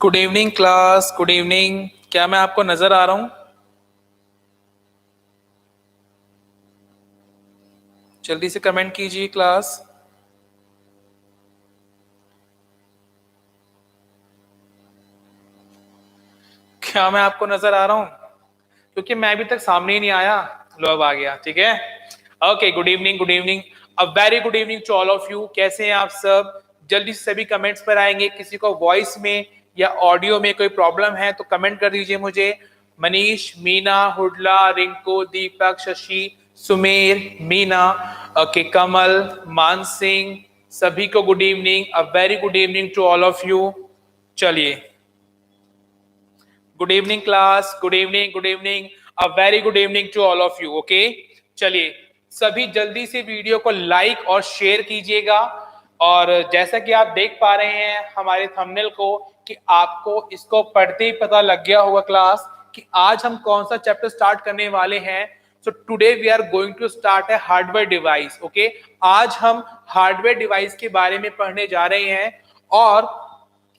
Good evening class, good evening. क्या मैं आपको नजर आ रहा हूं? जल्दी से कमेंट कीजिए क्लास। क्या मैं आपको नजर आ रहा हूं? क्योंकि मैं अभी तक सामने ही नहीं आया। लो अब आ गया, ठीक है। Okay, good evening, good evening. A very good evening to all of you. कैसे हैं आप सब? जल्दी से सभी कमेंट्स पर आएंगे। किसी को वॉइस में या ऑडियो में कोई प्रॉब्लम है तो कमेंट कर दीजिए मुझे। मनीष, मीना, हुडला, रिंकू, दीपक, शशि, सुमेर, मीना, ओके, कमल, मान सिंह, सभी को good evening. A very good evening to all of you. चलिए, good evening class, good evening, good evening. A very good evening to all of you. Okay, चलिए सभी जल्दी से वीडियो को लाइक और शेयर कीजिएगा। और जैसा कि आप देख पा रहे हैं हमारे थंबनेल को, कि आपको इसको पढ़ते ही पता लग गया होगा क्लास कि आज हम कौन सा चैप्टर स्टार्ट करने वाले हैं। So today we are going to start a hardware device. Okay, आज हम हार्डवेयर डिवाइस के बारे में पढ़ने जा रहे हैं। और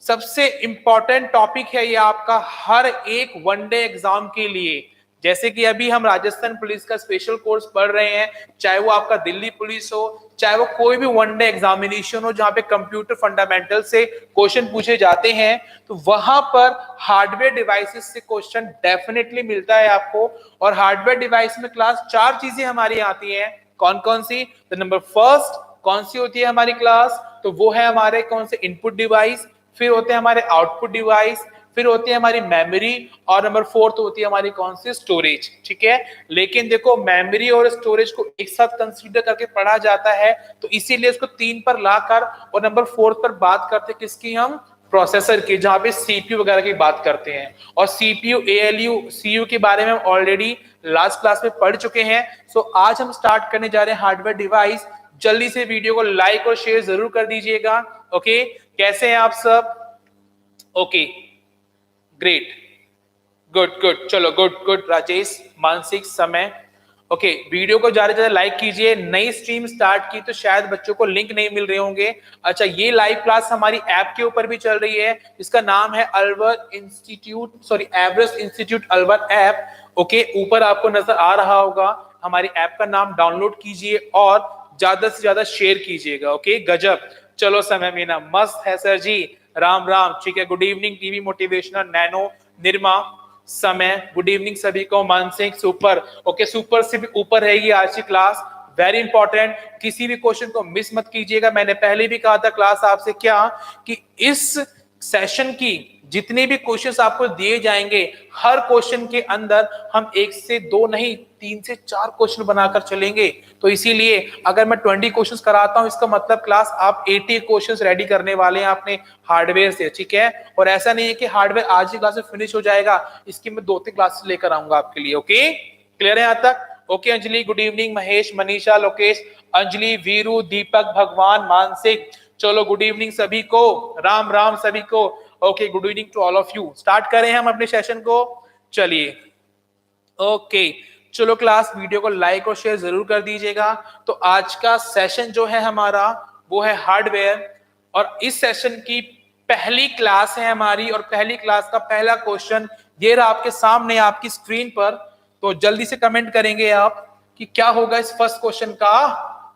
सबसे इंपॉर्टेंट टॉपिक है ये आपका हर एक वनडे एग्जाम के लिए। जैसे कि अभी हम राजस्थान पुलिस का स्पेशल कोर्स पढ़ रहे हैं, चाहे वो आपका दिल्ली पुलिस हो, चाहे वो कोई भी वनडे एग्जामिनेशन हो जहां पे कंप्यूटर फंडामेंटल से क्वेश्चन पूछे जाते हैं, तो वहां पर हार्डवेयर डिवाइसेस से क्वेश्चन डेफिनेटली मिलता है आपको। और हार्डवेयर डिवाइस में क्लास चार चीजें हमारी आती हैं। कौन कौन सी? तो नंबर फर्स्ट कौन सी होती है हमारी क्लास? तो वो है हमारे कौन से इनपुट डिवाइस, फिर होते हैं हमारे आउटपुट डिवाइस, फिर होती है हमारी मेमोरी, और नंबर फोर्थ होती है हमारी कौन सी? स्टोरेज। ठीक है, लेकिन देखो मेमोरी और स्टोरेज को एक साथ कंसीडर करके पढ़ा जाता है, तो इसीलिए उसको तीन पर लाकर और नंबर फोर्थ पर बात करते किसकी? हम प्रोसेसर की, जहां पे सीपीयू वगैरह की बात करते हैं। और सीपीयू, एएलयू, सीयू के बारे में ऑलरेडी लास्ट क्लास में पढ़ चुके हैं। सो आज हम स्टार्ट करने जा रहे हैं हार्डवेयर डिवाइस। जल्दी से वीडियो को लाइक और शेयर जरूर कर दीजिएगा। ओके, कैसे हैं आप सब? ओके, ग्रेट, गुड गुड, चलो गुड गुड। राजेश, मानसिक, समय। ओके, वीडियो को ज्यादा से ज्यादा लाइक कीजिए। नई स्ट्रीम स्टार्ट की तो शायद बच्चों को लिंक नहीं मिल रहे होंगे। अच्छा, ये लाइव क्लास हमारी ऐप के ऊपर भी चल रही है। इसका नाम है Alwar institute, sorry Everest institute Alwar app. Okay, ऊपर आपको नजर आ रहा होगा। हमारी ऐप का नाम डाउनलोड कीजिए और ज्यादा से ज्यादा शेयर कीजिएगा। ओके, गजब। चलो समय मीना, मस्त है सर जी, राम राम। ठीक है, good evening TV motivational, nano, Nirma, समय, गुड इवनिंग सभी को। मानसिक, सुपर। ओके, सुपर से भी ऊपर रहेगी आज की क्लास। वेरी इंपॉर्टेंट, किसी भी क्वेश्चन को मिस मत कीजिएगा। मैंने पहले भी कहा था क्लास आपसे क्या, कि इस सेशन की जितने भी क्वेश्चंस आपको दिए जाएंगे, हर क्वेश्चन के अंदर हम एक से दो नहीं, तीन से चार क्वेश्चन बनाकर चलेंगे। तो इसीलिए अगर मैं 20 क्वेश्चंस कराता हूं, इसका मतलब क्लास आप 80 क्वेश्चंस रेडी करने वाले हैं अपने हार्डवेयर से। ठीक है, और ऐसा नहीं है कि हार्डवेयर आज ही क्लास में फिनिश हो जाएगा, इसकी मैं 2-3 क्लासेस लेकर आऊंगा आपके लिए। ओके, क्लियर है यहाँ तक? Okay Anjali, good evening. Mahesh, Manisha, Lokesh, Anjali, Veeru, Deepak, Bhagwan, मानसिक, चलो गुड इवनिंग सभी को, राम राम सभी को। Okay, good evening to all of you. Start करें हम अपने सेशन को। चलिए, ओके, चलो क्लास वीडियो को लाइक और शेयर जरूर कर दीजिएगा। तो आज का सेशन जो है हमारा वो है हार्डवेयर, और इस सेशन की पहली क्लास है हमारी, और पहली क्लास का पहला क्वेश्चन ये रहा आपके सामने आपकी स्क्रीन पर। तो जल्दी से कमेंट करेंगे आप कि क्या होगा इस फर्स्ट क्वेश्चन का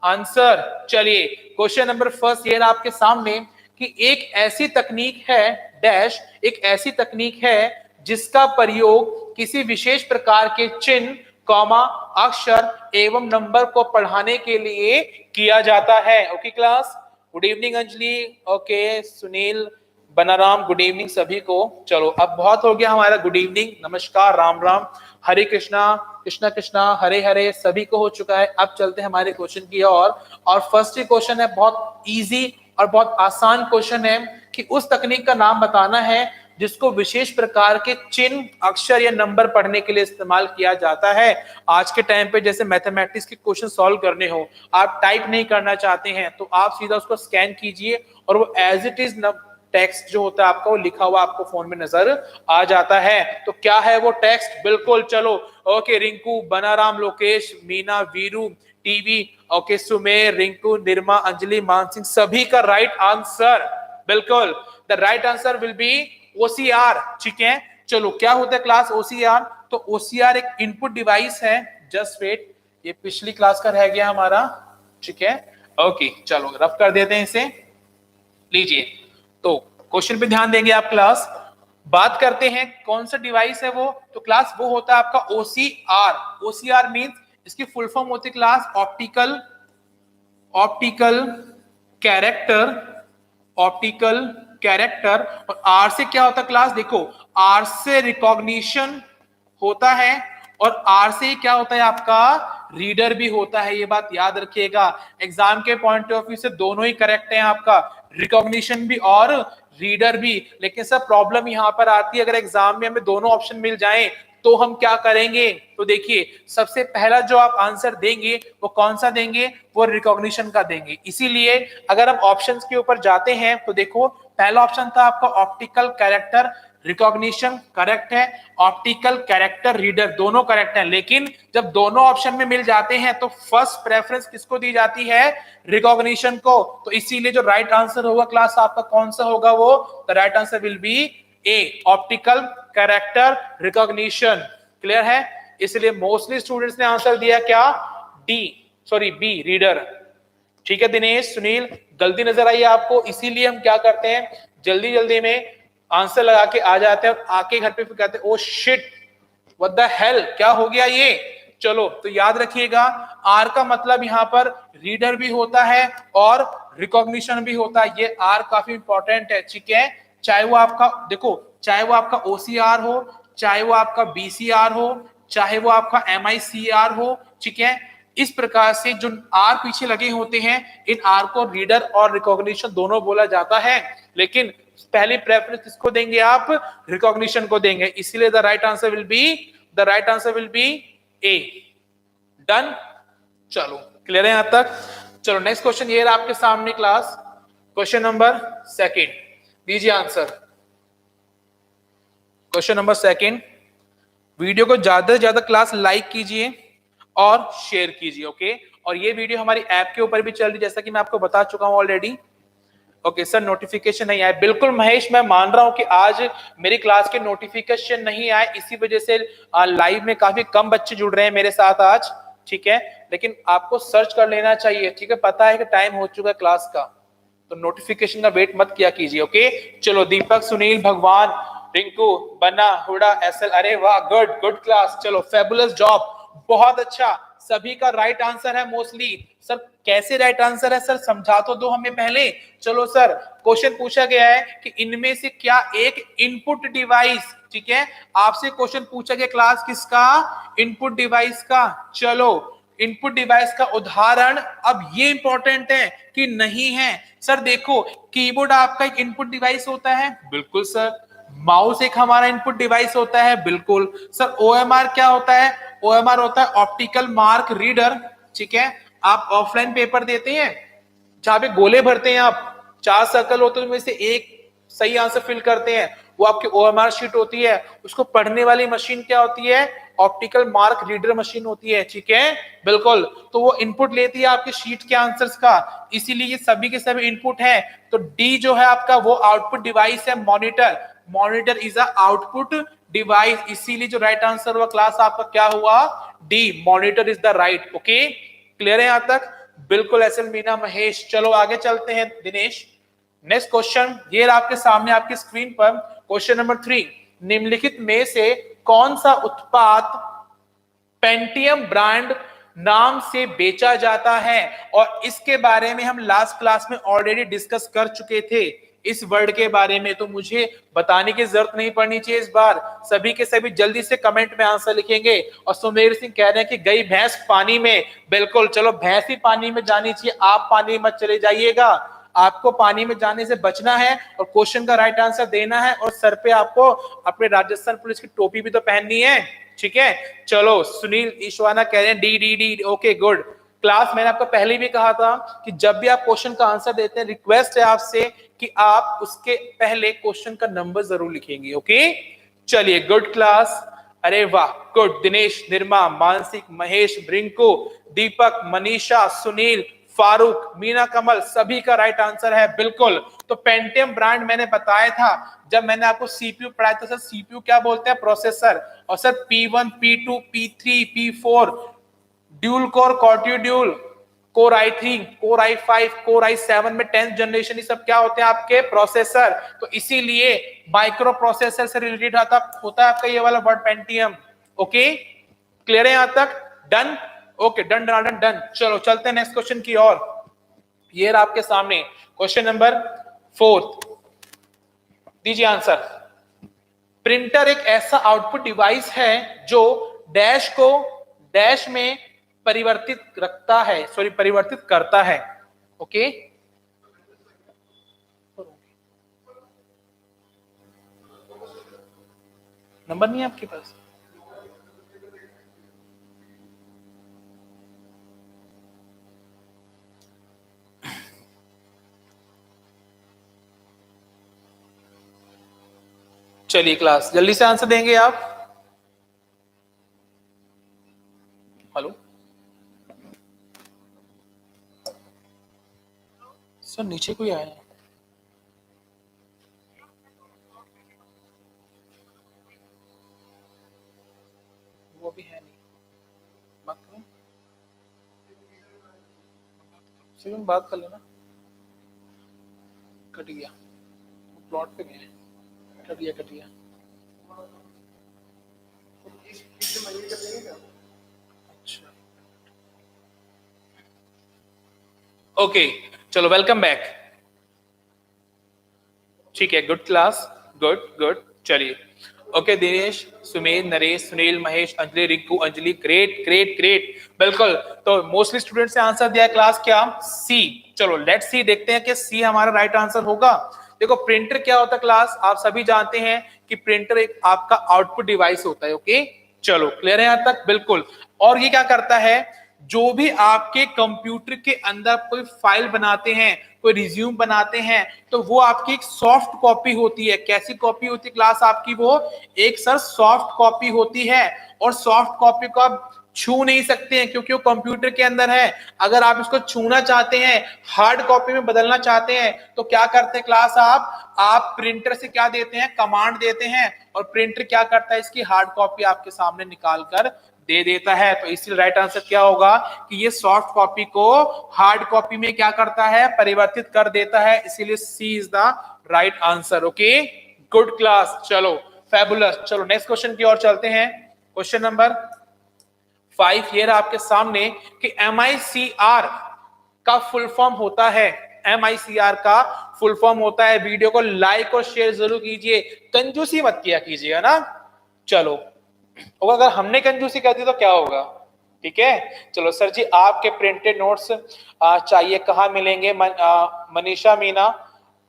आंसर। चलिए, क्वेश्चन नंबर फर्स्ट ये रहा आपके सामने, कि एक ऐसी तकनीक है डैश, एक ऐसी तकनीक है जिसका प्रयोग किसी विशेष प्रकार के चिन्ह, कॉमा, अक्षर एवं नंबर को पढ़ाने के लिए किया जाता है। Okay class, good evening Anjali, okay Sunil, Banaram, good evening सभी को। चलो अब बहुत हो गया हमारा गुड इवनिंग, नमस्कार, राम राम, हरे कृष्णा, कृष्णा कृष्णा, हरे हरे, सभी को हो चुका है। अब चलते हैं हमारे क्वेश्चन की ओर। और फर्स्ट ही क्वेश्चन है बहुत इजी और बहुत आसान क्वेश्चन है, कि उस तकनीक का नाम बताना है जिसको विशेष प्रकार के चिन्ह, अक्षर या नंबर पढ़ने के लिए इस्तेमाल किया जाता है। आज के टाइम पे जैसे मैथमेटिक्स के क्वेश्चन सॉल्व करने हो, आप टाइप नहीं करना चाहते हैं, तो आप सीधा उसको स्कैन कीजिए और वो एज इट इज टेक्स्ट जो होता है आपका वो लिखा हुआ आपको फोन में नजर आ जाता है। तो क्या है वो टेक्स्ट? बिल्कुल, चलो okay, Rinku, Banaram, Lokesh, Meena, Veeru, TV, okay, Sumer, Rinku, Nirma, Anjali, Mansingh, सभी का राइट आंसर, बिल्कुल the right answer will B OCR, ठीक है। चलो क्या होता है क्लास OCR? तो OCR एक इनपुट डिवाइस है, जस्ट वेट, ये पिछली क्लास का रह गया हमारा, ठीक है। ओके चलो रफ कर देते हैं इसे, लीजिए। तो क्वेश्चन पे ध्यान देंगे आप क्लास। बात करते हैं कौन सा डिवाइस है वो, तो क्लास वो होता है आपका OCR। OCR मींस इसकी फुल फॉर्म होती है class optical character, optical character. और आर से क्या होता है क्लास, देखो आर से रिकॉग्निशन होता है और आर से क्या होता है आपका रीडर भी होता है, ये बात याद रखिएगा। एग्जाम के पॉइंट ऑफ व्यू से दोनों ही करेक्ट है आपका, रिकॉग्निशन भी और रीडर भी। लेकिन सर प्रॉब्लम यहां पर आती है, अगर एग्जाम में हमें दोनों ऑप्शन मिल जाएं तो हम क्या करेंगे? तो देखिए सबसे पहला जो आप आंसर देंगे वो कौन सा देंगे? वो रिकॉग्निशन का देंगे। इसीलिए अगर हम ऑप्शंस के ऊपर जाते हैं तो देखो पहला ऑप्शन था आपका ऑप्टिकल कैरेक्टर रिकॉग्निशन, करेक्ट है। ऑप्टिकल कैरेक्टर रीडर, दोनों करेक्ट है। लेकिन जब दोनों ऑप्शन में मिल जाते हैं तो फर्स्ट प्रेफरेंस किसको दी जाती है? रिकॉग्निशन को। तो इसीलिए जो राइट आंसर होगा क्लास आपका कौन सा होगा? वो the right answer will be A, optical character recognition. Clear है? इसलिए मोस्टली स्टूडेंट्स ने आंसर दिया क्या? B, reader. ठीक है दिनेश, सुनील, गलती नजर आई आपको, इसीलिए हम क्या करते हैं जल्दी जल्दी में आंसर लगा के आ जाते हैं और आके घर पे फिर कहते हैं oh shit what the hell, क्या हो गया ये। चलो तो याद रखिएगा आर का मतलब यहां पर रीडर भी होता है और रिकॉग्निशन भी होता है। ये आर काफी इंपॉर्टेंट है, ठीक है। चाहे वो आपका देखो, चाहे वो आपका OCR हो, चाहे वो आपका BCR हो, चाहे वो आपका MICR हो, ठीक है। इस प्रकार से जो आर पीछे लगे होते हैं इन आर को रीडर और रिकॉग्निशन दोनों बोला जाता है। लेकिन पहली प्रेफरेंस किसको देंगे आप? रिकॉग्निशन को देंगे। इसीलिए the right answer will be A. Done, चलो क्लियर है यहां तक। चलो नेक्स्ट क्वेश्चन ये रहा आपके सामने क्लास, क्वेश्चन नंबर सेकंड, दीजिए answer. Question number second, video को ज्यादा से ज्यादा क्लास लाइक कीजिए और शेयर कीजिए, ओके। और ये वीडियो हमारी ऐप के ऊपर भी चल रही है जैसा कि मैं आपको बता चुका हूं ऑलरेडी। ओके सर नोटिफिकेशन नहीं आया, बिल्कुल महेश मैं मान रहा हूं कि आज मेरी क्लास के नोटिफिकेशन नहीं आए, इसी वजह से लाइव में काफी कम बच्चे जुड़ रहे हैं मेरे साथ आज, ठीक है। लेकिन आपको सर्च कर लेना चाहिए, ठीक है, पता है कि टाइम हो चुका है क्लास का, तो नोटिफिकेशन का वेट मत किया कीजिए, ओके। चलो दीपक, सुनील, भगवान, रिंकू, बन्ना, हुडा, SL, अरे वाह, गुड क्लास, चलो फेबुलस जॉब, बहुत अच्छा। सभी का राइट आंसर है मोस्टली। सर कैसे राइट आंसर है सर, समझा तो दो हमें पहले। चलो सर, क्वेश्चन पूछा गया है कि इनमें से क्या एक इनपुट डिवाइस, ठीक है, आपसे क्वेश्चन पूछा गया क्लास किसका? इनपुट डिवाइस का। चलो इनपुट डिवाइस का उदाहरण, अब ये इंपॉर्टेंट है कि नहीं है। सर देखो कीबोर्ड आपका एक इनपुट डिवाइस होता है, बिल्कुल सर। माउस एक हमारा इनपुट डिवाइस होता है, बिल्कुल सर। OMR क्या होता है? OMR होता है ऑप्टिकल मार्क रीडर, ठीक है। आप ऑफलाइन पेपर देते हैं जहां पे गोले भरते हैं, आप 4 सर्कल होते हैं उनमें से एक सही आंसर फिल करते हैं, वो आपकी OMR शीट होती है। उसको पढ़ने वाली मशीन क्या होती है? ऑप्टिकल मार्क रीडर मशीन होती है, ठीक है, बिल्कुल। तो वो इनपुट लेती है आपके शीट के आंसर्स का, इसीलिए ये सभी के सभी इनपुट है। तो डी जो है आपका वो आउटपुट डिवाइस है, monitor is a output device, इसीलिए जो राइट आंसर हुआ क्लास आपका क्या हुआ? D, monitor is the right, okay. Clear है यहां तक? बिल्कुल SL, मीना, महेश। चलो आगे चलते हैं दिनेश। नेक्स्ट क्वेश्चन ये आपके सामने आपकी स्क्रीन पर, क्वेश्चन नंबर 3, निम्नलिखित में से कौन सा उत्पाद पेंटियम ब्रांड नाम से बेचा जाता है? और इसके बारे में हम लास्ट क्लास में ऑलरेडी डिस्कस कर चुके थे इस वर्ड के बारे में, तो मुझे बताने की जरूरत नहीं पड़नी चाहिए इस बार। सभी के सभी जल्दी से कमेंट में आंसर लिखेंगे। और सुमेर सिंह कह रहे हैं कि गई भैंस पानी में, बिल्कुल, चलो भैंस ही पानी में जानी चाहिए, आप पानी मत चले जाइएगा। आपको पानी में जाने से बचना है और क्वेश्चन का राइट आंसर देना है, और सर पे आपको अपने राजस्थान पुलिस की टोपी भी तो पहननी है, ठीक है। चलो सुनील ईश्वाना कह रहे हैं डी, ओके गुड। क्लास मैंने आपको पहले भी कहा था कि जब भी आप क्वेश्चन का आंसर देते हैं, रिक्वेस्ट है आपसे कि आप उसके पहले क्वेश्चन का नंबर जरूर लिखेंगे, ओके। चलिए गुड क्लास, अरे वाह गुड। दिनेश, निर्मा, मानसिक, महेश, ब्रिंको, दीपक, मनीषा, सुनील, फारूक, मीना कमल, सभी का राइट आंसर है बिल्कुल। तो पेंटियम ब्रांड मैंने बताया था जब मैंने आपको सीपीयू पढ़ाया था। सर सीपीयू क्या बोलते हैं? प्रोसेसर। और sir P1 P2 P3 P4 dual core, quad dual, core i3, core i5, core i7 में 10th जनरेशन, ये सब क्या होते हैं? आपके प्रोसेसर। तो इसीलिए माइक्रो प्रोसेसर से रिलेटेड होता है आपका ये वाला वर्ड पेंटियम। ओके, क्लियर है यहां तक? Done? Okay, done done done done. चलो चलते हैं नेक्स्ट क्वेश्चन की ओर। ये रहा आपके सामने क्वेश्चन नंबर 4, दीजिए आंसर। प्रिंटर एक ऐसा आउटपुट डिवाइस है जो डैश को डैश में परिवर्तित रखता है, सॉरी परिवर्तित करता है। ओके, नंबर नहीं है आपके पास? चलिए क्लास, जल्दी से आंसर देंगे आप। हेलो सर, नीचे कोई आया है? वो भी है नहीं, बात करो, सिर्फ बात कर लेना। कट गया, प्लॉट पे गए, कट गया कट गया। अच्छा, ओके चलो, वेलकम बैक। ठीक है, गुड क्लास, गुड गुड। चलिए, okay Dinesh, Sumer, Naresh, Sunil, Mahesh, Anjali, Rinku, Anjali, great great great, बिल्कुल। तो मोस्टली स्टूडेंट्स ने आंसर दिया क्लास क्या? सी। चलो लेट्स सी, देखते हैं कि सी हमारा राइट आंसर होगा। देखो प्रिंटर क्या होता है क्लास, आप सभी जानते हैं कि प्रिंटर एक आपका आउटपुट डिवाइस होता है। ओके, चलो क्लियर है यहां तक? बिल्कुल। और ये क्या करता है? जो भी आपके कंप्यूटर के अंदर कोई फाइल बनाते हैं, कोई रिज्यूम बनाते हैं, तो वो आपकी एक सॉफ्ट कॉपी होती है। कैसी कॉपी होती है क्लास आपकी? वो एक सर सॉफ्ट कॉपी होती है। और सॉफ्ट कॉपी को आप छू नहीं सकते हैं क्योंकि वो कंप्यूटर के अंदर है। अगर आप इसको छूना चाहते हैं, हार्ड कॉपी में बदलना चाहते हैं, तो क्या करते हैं क्लास? आप प्रिंटर से क्या देते हैं? कमांड देते हैं, और प्रिंटर क्या करता है? इसकी हार्ड कॉपी आपके सामने निकाल कर दे देता है। तो इसलिए राइट आंसर क्या होगा कि ये सॉफ्ट कॉपी को हार्ड कॉपी में क्या करता है? परिवर्तित कर देता है। इसीलिए C is the right answer. Okay, good class, चलो फैबुलस। चलो नेक्स्ट क्वेश्चन की ओर चलते हैं। क्वेश्चन नंबर 5 ये रहा आपके सामने कि MICR का फुल फॉर्म होता है। MICR का फुल फॉर्म होता है। वीडियो को लाइक और शेयर जरूर कीजिए, कंजूसी मत किया कीजिएगा ना। चलो, और अगर हमने कंजूसी कर दी तो क्या होगा? ठीक है, चलो सर जी, आपके प्रिंटेड नोट्स चाहिए, कहाँ मिलेंगे? मनीषा, मीना,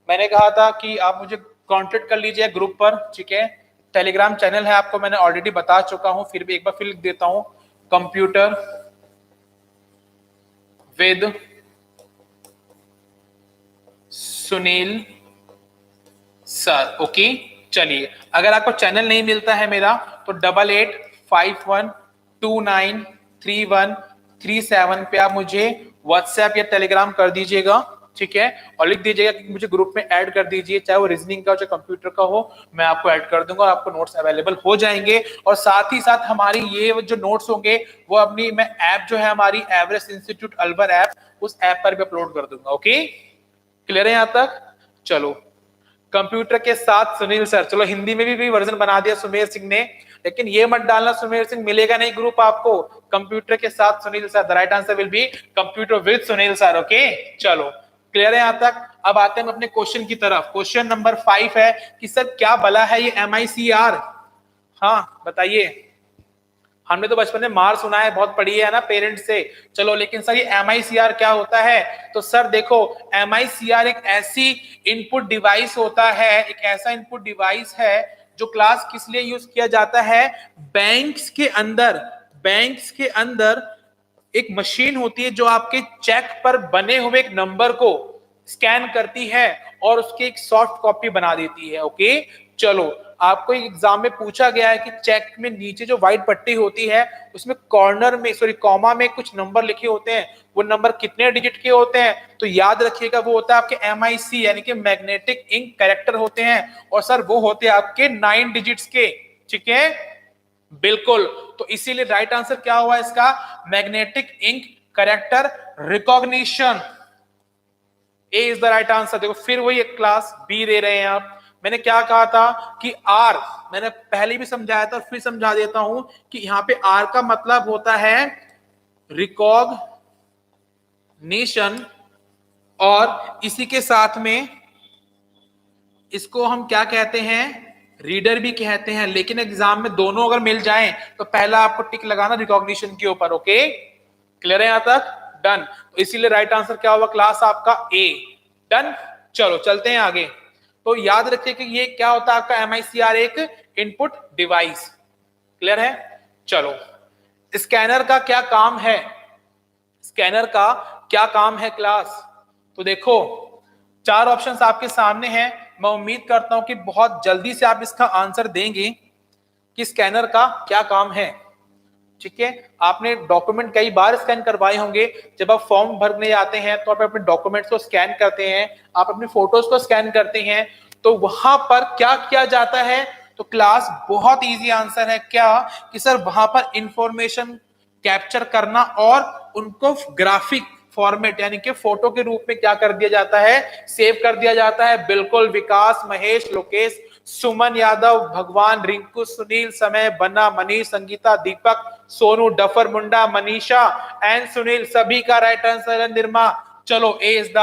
मैंने कहा था कि आप मुझे कांटेक्ट कर लीजिए ग्रुप पर। ठीक है, टेलीग्राम चैनल है, आपको मैंने ऑलरेडी बता चुका हूं, फिर भी एक बार फिर लिख देता हूं, computer with Sunil sir. Okay, चलिए, अगर आपको चैनल नहीं मिलता है मेरा तो 8851293137 पे आप मुझे व्हाट्सएप या टेलीग्राम कर दीजिएगा। ठीक है, और लिख दीजिएगा कि मुझे ग्रुप में ऐड कर दीजिए, चाहे वो रीजनिंग का हो चाहे कंप्यूटर का हो, मैं आपको ऐड कर दूंगा और आपको नोट्स अवेलेबल हो जाएंगे। और साथ ही साथ हमारी ये जो नोट्स होंगे वो अपनी मैं ऐप जो है हमारी एवरेस्ट इंस्टीट्यूट अलवर ऐप, उस ऐप पर भी अपलोड कर दूंगा। ओके, क्लियर है यहां तक? चलो, कंप्यूटर के साथ सुनील सर, चलो हिंदी में भी वर्जन बना दिया सुमेर सिंह ने, लेकिन ये मत डालना सुमेर सिंह, मिलेगा नहीं ग्रुप आपको। कंप्यूटर के साथ Sunil sir, the right answer will B computer with Sunil sir. Okay, चलो क्लियर है यहां तक? अब आते हैं अपने क्वेश्चन की तरफ। क्वेश्चन नंबर 5 है कि सर क्या भला है ये MICR? हाँ बताइए। हमने तो बचपन में मार सुना है, बहुत पढ़ी है ना पेरेंट्स से। चलो, लेकिन सर ये MICR क्या होता है? तो सर देखो, MICR एक ऐसी इनपुट डिवाइस होता है, एक ऐसा इनपुट डिवाइस है जो क्लास किस लिए यूज किया जाता है? बैंक्स के अंदर एक मशीन होती है जो आपके चेक पर बने हुए एक नंबर को स्कैन करती है और उसकी एक सॉफ्ट कॉपी बना देती है। ओके, चलो आपको एग्जाम में पूछा गया है कि चेक में नीचे जो व्हाइट पट्टी होती है उसमें कॉर्नर में कॉमा में कुछ नंबर लिखे होते हैं, वो नंबर कितने डिजिट के होते हैं, तो याद रखिएगा वो होता है आपके MIC यानी कि मैग्नेटिक इंक कैरेक्टर होते हैं, और सर वो होते हैं आपके 9 डिजिट्स के। ठीक है, बिल्कुल। तो इसीलिए राइट आंसर क्या हुआ इसका, magnetic ink character recognition, A is the right answer. देखो फिर वही एक क्लास बी दे रहे हैं आप। मैंने क्या कहा था कि आर, मैंने पहले भी समझाया था, फिर समझा देता हूं कि यहां पे आर का मतलब होता है रिकॉग्निशन, और इसी के साथ में इसको हम क्या कहते हैं, रीडर भी कहते हैं। लेकिन एग्जाम में दोनों अगर मिल जाएं तो पहला आपको टिक लगाना रिकॉग्निशन के ऊपर। ओके, क्लियर है यहां तक, डन। तो इसीलिए राइट आंसर क्या होगा क्लास आपका ए, डन। चलो चलते हैं आगे। तो याद रखिए कि ये क्या होता है आपका MICR, एक इनपुट डिवाइस। क्लियर है, चलो। स्कैनर का क्या काम है, स्कैनर का क्या काम है क्लास, तो देखो 4 ऑप्शंस आपके सामने हैं। मैं उम्मीद करता हूं कि बहुत जल्दी से आप इसका आंसर देंगे कि स्कैनर का क्या काम है। ठीक है, आपने डॉक्यूमेंट कई बार स्कैन करवाए होंगे। जब आप फॉर्म भरने जाते हैं तो आप अपने डॉक्यूमेंट्स को स्कैन करते हैं, आप अपनी फोटोज को स्कैन करते हैं, तो वहां पर क्या किया जाता है, तो क्लास बहुत इजी आंसर है क्या, कि सर वहां पर इंफॉर्मेशन कैप्चर करना और उनको ग्राफिक फॉर्मेट यानी कि फोटो के रूप में क्या कर दिया जाता है, सेव कर दिया जाता है। बिल्कुल, विकास, महेश, लोकेश, सुमन यादव, भगवान, रिंकू, सुनील, समय, बन्ना, मनीष, संगीता, दीपक, सोनू, डफर, मुंडा, मनीषा एंड सुनील, सभी का राइट आंसर है निर्मा। चलो A is the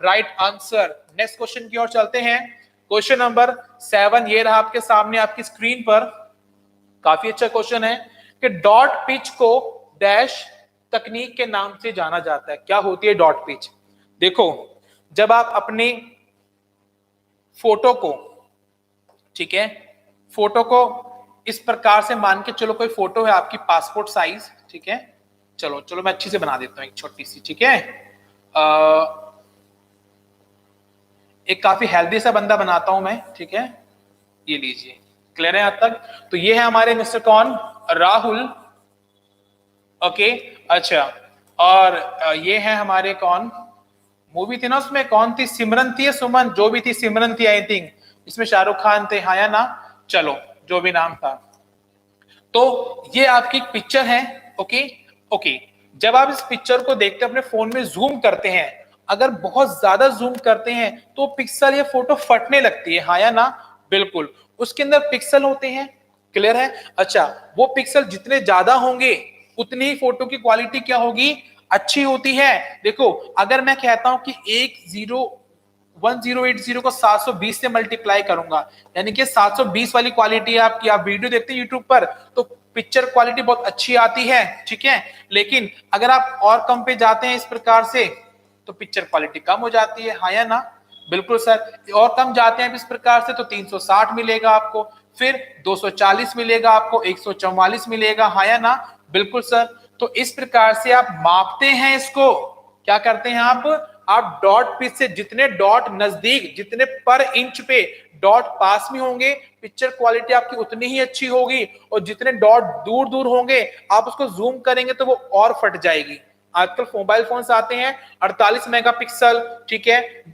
right answer. Next question की ओर चलते हैं। क्वेश्चन नंबर 7 ये रहा आपके सामने आपकी स्क्रीन पर। काफी अच्छा क्वेश्चन है कि डॉट पिच को डैश तकनीक के नाम से जाना जाता है। क्या होती है डॉट पिच, देखो जब आप अपनी फोटो को, ठीक है, फोटो को इस प्रकार से मान के चलो, कोई फोटो है आपकी पासपोर्ट साइज, ठीक है, चलो चलो मैं अच्छी से बना देता हूं एक छोटी सी, ठीक है, एक काफी हेल्दी सा बंदा बनाता हूं मैं, ठीक है, ये लीजिए, क्लियर है यहां तक। तो ये है हमारे मिस्टर कौन, राहुल, ओके, अच्छा, और ये है हमारे कौन, मूवी थी ना उसमें कौन थी, सिमरन थी या सुमन, जो भी थी, सिमरन थी आई थिंक, इसमें शाहरुख खान थे, हाँ या ना, चलो जो भी नाम था। तो ये आपकी पिक्चर है, ओके ओके। जब आप इस पिक्चर को देखते हैं अपने फोन में जूम करते हैं, अगर बहुत ज्यादा जूम करते हैं तो पिक्सल या फोटो फटने लगती है, हाँ या ना, बिल्कुल, उसके अंदर पिक्सल होते हैं, क्लियर है। अच्छा, वो पिक्सल जितने ज्यादा होंगे उतनी ही फोटो की क्वालिटी क्या होगी, अच्छी होती है। देखो अगर मैं कहता हूं कि 1080 को 720 से मल्टीप्लाई करूंगा, यानी कि 720 वाली क्वालिटी है आपकी, आप वीडियो देखते हैं यूट्यूब पर तो पिक्चर क्वालिटी बहुत अच्छी आती है, ठीक है। लेकिन अगर आप और कम पे जाते हैं इस प्रकार से तो पिक्चर क्वालिटी कम हो जाती है, हाँ या ना, बिल्कुल सर। और कम जाते हैं इस प्रकार से तो 360 मिलेगा आपको, फिर 240 मिलेगा आपको, 144 मिलेगा, हाँ या ना, बिल्कुल सर। तो इस प्रकार से आप मापते हैं इसको, क्या करते हैं आप डॉट पिच से जितने डॉट नजदीक, जितने पर इंच पे डॉट पास में होंगे पिक्चर क्वालिटी आपकी उतनी ही अच्छी होगी, और जितने डॉट दूर दूर होंगे आप उसको जूम करेंगे तो वो और फट जाएगी। आजकल मोबाइल फोन्स आते हैं 48 मेगापिक्सल, ठीक है,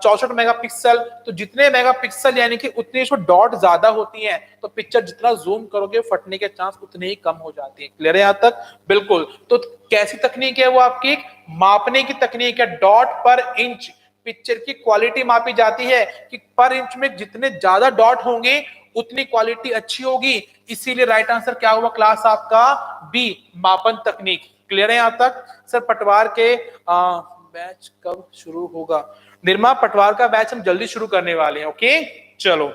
64 मेगापिक्सल, तो जितने मेगापिक्सल यानी कि उतनी इसमें डॉट ज्यादा होती हैं, तो पिक्चर जितना जूम करोगे फटने के चांस उतने ही कम हो जाते हैं, क्लियर है यहां तक, बिल्कुल। तो कैसी तकनीक है वो, आपकी एक मापने की तकनीक है, डॉट पर इंच पिक्चर की क्वालिटी मापी जाती है कि पर इंच में जितने ज्यादा डॉट होंगे उतनी क्वालिटी अच्छी होगी। इसीलिए राइट आंसर क्या हुआ क्लास आपका, बी, मापन तकनीक, क्लियर है यहां तक। सर पटवार के बैच कब शुरू होगा, निर्मा पटवार का बैच हम जल्दी शुरू करने वाले हैं, ओके। चलो,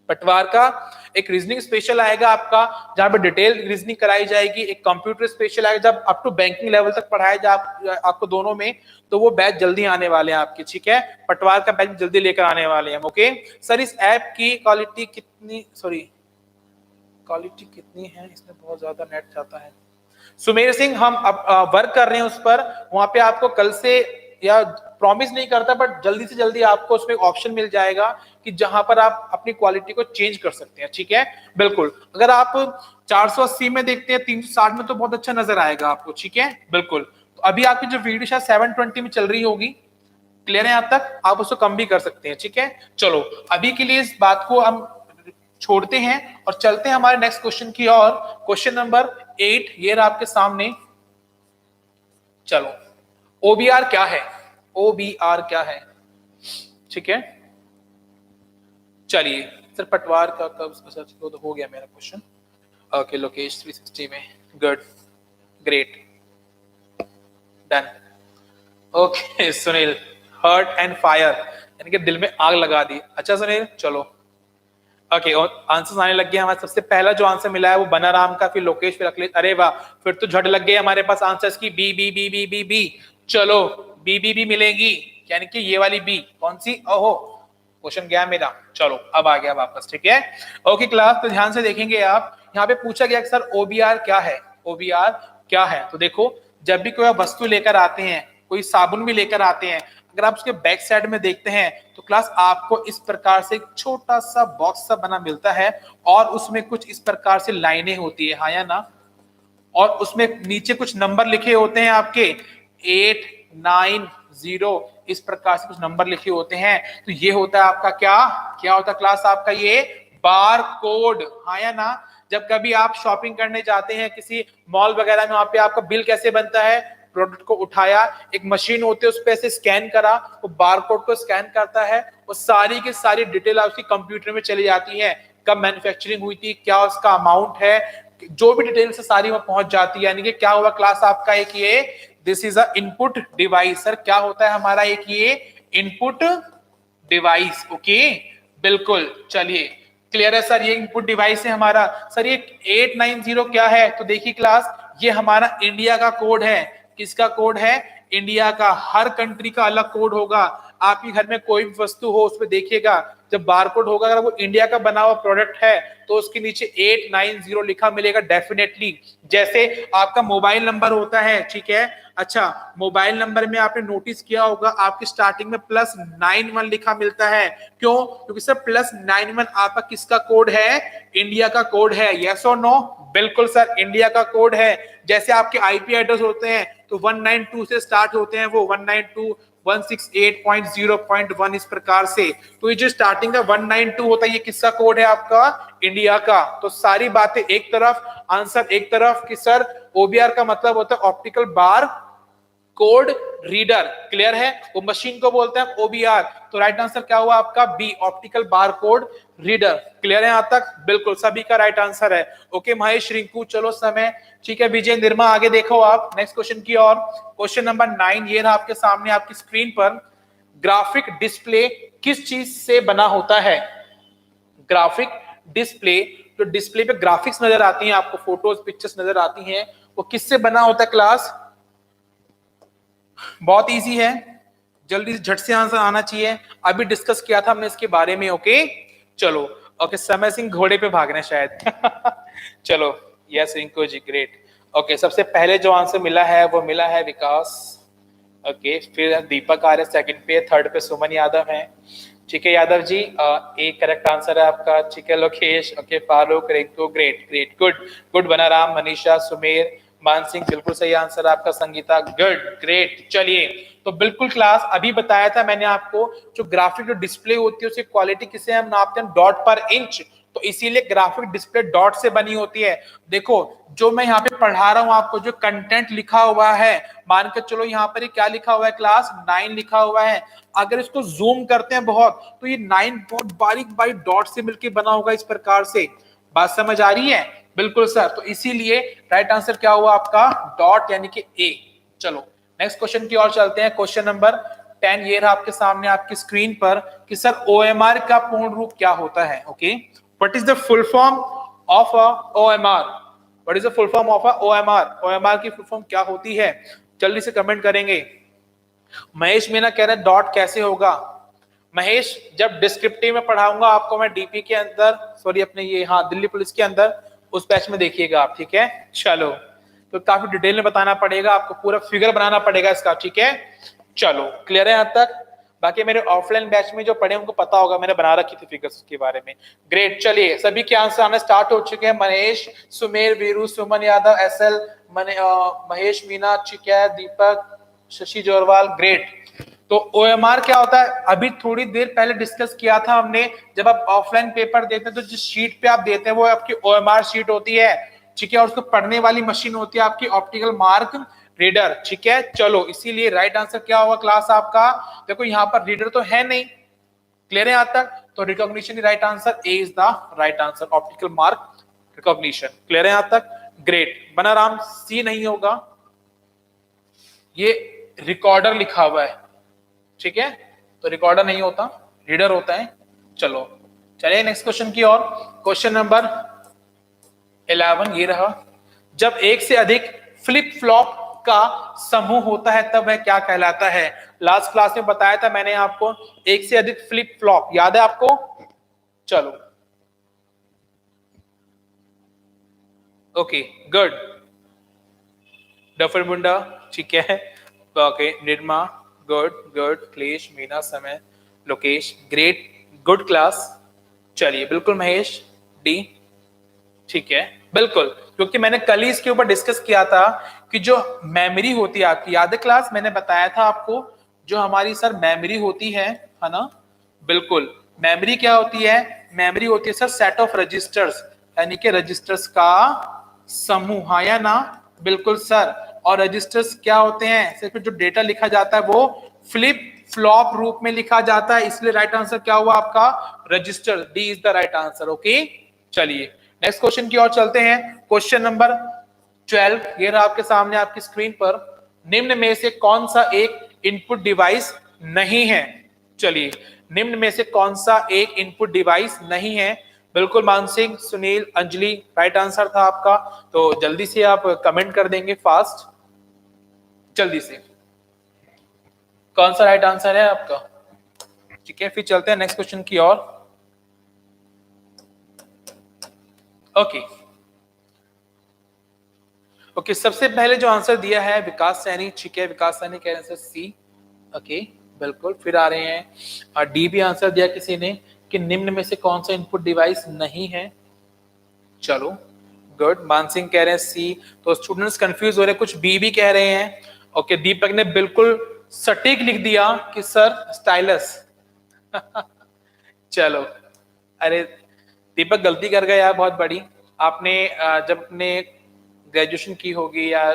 पटवार का एक रीजनिंग स्पेशल आएगा आपका, जहां पे डिटेल रीजनिंग कराई जाएगी, एक कंप्यूटर स्पेशल आएगा जब अप टू बैंकिंग लेवल तक पढ़ाया जाए आपको दोनों में, तो वो बैच जल्दी आने वाले हैं आपके, ठीक है, पटवार का बैच जल्दी लेकर आने वाले हैं, ओके। सर इस ऐप की क्वालिटी कितनी, सॉरी क्वालिटी कितनी है, इसमें बहुत ज्यादा नेट जाता है। सुमेर सिंह, हम अब वर्क कर रहे हैं उस पर, वहां पे आपको कल से या प्रॉमिस नहीं करता, बट जल्दी से जल्दी आपको उसमें ऑप्शन मिल जाएगा कि जहां पर आप अपनी क्वालिटी को चेंज कर सकते हैं, ठीक है। बिल्कुल, अगर आप 480 में देखते हैं 360 में तो बहुत अच्छा नजर आएगा आपको, ठीक है। बिल्कुल, तो अभी आपकी जो वीडियो शायद 720 में चल रही होगी, क्लियर है यहाँ तक, आप उसको कम भी कर सकते हैं, ठीक है। चलो अभी के लिए इस बात को हम छोड़ते हैं और चलते हैं हमारे नेक्स्ट क्वेश्चन की ओर। क्वेश्चन नंबर 8 ये रहा आपके सामने। चलो, ओबीआर क्या है, ओबीआर क्या है, ठीक है। चलिए सर पटवार का कब सर्च करो, तो हो गया मेरा क्वेश्चन। ओके, लोकेश 360 में, good, great, done. Okay Sunil, hurt and fire, यानी कि दिल में आग लगा दी। अच्छा सुनील, चलो ओके, और आंसर आने लग गया हमारा। सबसे पहला जो आंसर मिला है वो बनाराम का, फिर लोकेश, फिर अखिलेश। अरे वाह, फिर तो झट लग गए हमारे पास आंसर्स की, B B B B B B. चलो बी बी बी मिलेंगी, यानी कि ये वाली बी कौन सी, ओहो क्वेश्चन गया मेरा। चलो अब आ गया वापस, ठीक है। ओके क्लास, तो ध्यान से देखेंगे आप, यहाँ पे पूछा गया कि सर ओबीआर क्या है, ओबीआर क्या है। तो देखो, जब भी कोई वस्तु लेकर आते हैं, कोई साबुन भी लेकर आते हैं, अगर आप उसके बैक साइड में देखते हैं तो क्लास आपको इस प्रकार से एक छोटा सा बॉक्स सा बना मिलता है और उसमें कुछ इस प्रकार से लाइनें होती है, हाँ या ना, और उसमें नीचे कुछ नंबर लिखे होते हैं आपके 8 9 0, इस प्रकार से कुछ नंबर लिखे होते हैं। तो ये होता है आपका क्या, क्या होता है क्लास आपका ये बार कोड, हाँ या ना। जब कभी आप शॉपिंग करने जाते हैं किसी मॉल वगैरह में, वहां पे आपका बिल कैसे बनता है, प्रोडक्ट को उठाया, एक मशीन होती है उस पे ऐसे स्कैन करा, वो बारकोड को स्कैन करता है, वो सारी की सारी डिटेल आपकी कंप्यूटर में चली जाती है, कब मैन्युफैक्चरिंग हुई थी, क्या उसका अमाउंट है, जो भी डिटेल से सारी वहां पहुंच जाती है। यानी कि क्या हुआ क्लास आपका एक ये, this is a input device. Sir क्या होता है हमारा एक ये इनपुट डिवाइस, ओके बिल्कुल। चलिए क्लियर है सर, ये इनपुट डिवाइस है हमारा। सर ये 890 क्या है, तो देखिए क्लास, ये हमारा इंडिया का कोड है। किसका कोड है, इंडिया का। हर कंट्री का अलग कोड होगा। आपके घर में कोई भी वस्तु हो उसमें देखिएगा, जब बारकोड होगा, अगर वो इंडिया का बना हुआ प्रोडक्ट है तो उसके नीचे 890 लिखा मिलेगा डेफिनेटली। जैसे आपका मोबाइल नंबर होता है, ठीक है। अच्छा, मोबाइल नंबर में आपने नोटिस किया होगा आपकी स्टार्टिंग में +91 लिखा मिलता है, क्यों, क्योंकि सर +91 आपका किसका कोड है, इंडिया का कोड है। यस और नो, बिल्कुल सर इंडिया का कोड है। जैसे आपके आईपी एड्रेस होते हैं तो 192 से स्टार्ट होते हैं, वो 192.168.0.1 इस प्रकार से। तो ये जो स्टार्टिंग का 192 होता है, ये किसका कोड है आपका, इंडिया का। तो सारी बातें एक तरफ, आंसर एक तरफ, कि सर ओबीआर का मतलब होता है optical bar code reader. Clear है, वो मशीन को बोलते हैं ओबीआर। तो राइट आंसर क्या हुआ आपका, B, optical bar code reader. Clear है यहां तक, बिल्कुल सभी का राइट आंसर है। ओके महेश, रिंकू, चलो समय, ठीक है। विजय, निर्मा, आगे देखो आप नेक्स्ट क्वेश्चन की ओर। क्वेश्चन नंबर 9 ये रहा आपके सामने आपकी स्क्रीन पर। ग्राफिक डिस्प्ले किस चीज से बना होता है, ग्राफिक डिस्प्ले, जो डिस्प्ले पे ग्राफिक्स नजर आती हैं आपको, फोटोज पिक्चर्स नजर आती हैं, वो किससे बना होता है क्लास। बहुत इजी है, जल्दी से झट से आंसर आना चाहिए। अभी डिस्कस किया था हमने इसके बारे में, ओके चलो। ओके, समय सिंह घोड़े पे भाग रहे हैं शायद चलो, yes Rinku ji, great. Okay, सबसे पहले जो आंसर मिला है वो मिला है विकास। ओके, फिर दीपक आ रहे सेकंड पे, थर्ड पे सुमन यादव है, ठीक है यादव जी। एक करेक्ट आंसर है आपका, ठीक है Lokesh. Okay, Farooq, Rinku, great great, good good. Banaram, Manisha, Sumer, मान सिंह, बिल्कुल सही आंसर आपका। Sangeeta, good great. चलिए, तो बिल्कुल क्लास अभी बताया था मैंने आपको, जो ग्राफिक जो डिस्प्ले होती है उसकी क्वालिटी किसे हम नापते हैं, डॉट पर इंच। तो इसीलिए ग्राफिक डिस्प्ले डॉट से बनी होती है। देखो, जो मैं यहाँ पे पढ़ा रहा हूँ आपको, जो कंटेंट लिखा हुआ है, मान के चलो यहाँ पर क्या लिखा हुआ है क्लास, 9 लिखा हुआ है। अगर इसको जूम करते हैं बहुत, तो ये 9 बहुत बारीक बारीक डॉट से मिलकर बना होगा इस प्रकार से। बात समझ आ रही है, बिल्कुल सर। तो इसीलिए राइट आंसर क्या हुआ आपका, डॉट, यानी कि ए। चलो नेक्स्ट क्वेश्चन की ओर चलते हैं। क्वेश्चन नंबर 10 ये रहा आपके सामने आपकी स्क्रीन पर, कि सर ओएमआर का पूर्ण रूप क्या होता है। Okay, what is the full form of a OMR, what is the full form of a OMR, OMR की फुल फॉर्म क्या होती है, जल्दी से कमेंट करेंगे। महेश मीना कह रहे हैं डॉट कैसे होगा। महेश, जब डिस्क्रिप्टिव में पढ़ाऊंगा आपको मैं डीपी के अंदर, सॉरी अपने ये, हाँ दिल्ली पुलिस के अंदर, उस बैच में देखिएगा आप, ठीक है। चलो, तो काफी डिटेल में बताना पड़ेगा आपको, पूरा फिगर बनाना पड़ेगा इसका, ठीक है। चलो क्लियर है यहाँ तक। बाकी मेरे ऑफलाइन बैच में जो पढ़े उनको पता होगा, मैंने बना रखी थी फिगर्स के बारे में। ग्रेट, चलिए सभी के आंसर आने स्टार्ट हो चुके हैं। मनीष, सुमेर, वीरू, सुमन यादव, एसएल, महेश, मीना, चिकिया, दीपक, शशि जोरवाल। ग्रेट। तो ओएमआर क्या होता है, अभी थोड़ी देर पहले डिस्कस किया था हमने। जब आप ऑफलाइन पेपर देते हैं तो जिस शीट पे आप देते हैं वो आपकी ओएमआर शीट होती है, ठीक है, और उसको पढ़ने वाली मशीन होती है आपकी ऑप्टिकल मार्क रीडर, ठीक है। चलो इसीलिए राइट आंसर क्या होगा क्लास आपका, देखो यहाँ पर रीडर तो है नहीं, क्लियर है यहाँ तक, तो recognition right answer, A is the right answer, optical mark recognition. Clear है यहाँ तक, ग्रेट। बनाराम सी नहीं होगा, ये रिकॉर्डर लिखा हुआ है, ठीक है, तो रिकॉर्डर नहीं होता, रीडर होता है। चलो चलिए नेक्स्ट क्वेश्चन की ओर। क्वेश्चन नंबर 11 ये रहा, जब एक से अधिक फ्लिप फ्लॉप का समूह होता है तब वह क्या कहलाता है। लास्ट क्लास में बताया था मैंने आपको, एक से अधिक फ्लिप फ्लॉप, याद है आपको। चलो ओके गुड, डफर मुंडा, ठीक है, ओके, निर्मा, गुड गुड, क्लेश, मीना, समय, लोकेश, ग्रेट, गुड क्लास। चलिए बिल्कुल महेश, डी, ठीक है बिल्कुल, क्योंकि मैंने कल ही इसके ऊपर डिस्कस किया था कि जो मेमोरी होती है आपकी, याद है क्लास, मैंने बताया था आपको जो हमारी सर मेमोरी होती है ना, बिल्कुल मेमोरी क्या होती है, मेमोरी होती है सर सेट ऑफ रजिस्टर्स, यानी कि रजिस्टर्स का समूह, हाँ या ना, बिल्कुल सर। और रजिस्टर्स क्या होते हैं, सिर्फ जो डेटा लिखा जाता है वो फ्लिप फ्लॉप रूप में लिखा जाता है, इसलिए राइट आंसर क्या हुआ आपका, register, D is the right answer. Okay चलिए नेक्स्ट क्वेश्चन की ओर चलते हैं। क्वेश्चन नंबर 12 ये रहा आपके सामने आपकी स्क्रीन पर, निम्न में से कौन सा एक इनपुट डिवाइस नहीं है। चलिए निम्न में से कौन सा एक इनपुट डिवाइस नहीं है, बिल्कुल मानसिंह, सुनील, अंजलि, राइट आंसर था आपका, तो जल्दी से आप कमेंट कर देंगे फास्ट, जल्दी से कौन सा राइट आंसर है आपका, ठीक है। फिर चलते हैं नेक्स्ट क्वेश्चन की ओर। ओके ओके, सबसे पहले जो आंसर दिया है विकास सैनी, ठीक है, विकास सैनी कह रहे हैं सी, ओके बिल्कुल। फिर आ रहे हैं डी भी आंसर दिया किसी ने कि निम्न में से कौन सा इनपुट डिवाइस नहीं है, चलो गुड, मानसिंह कह रहे हैं सी, तो स्टूडेंट्स कंफ्यूज हो रहे हैं, कुछ बी भी कह रहे हैं। ओके दीपक ने बिल्कुल सटीक लिख दिया कि सर स्टाइलस चलो, अरे दीपक गलती कर गए यार बहुत बड़ी, आपने जब अपने ग्रेजुएशन की होगी या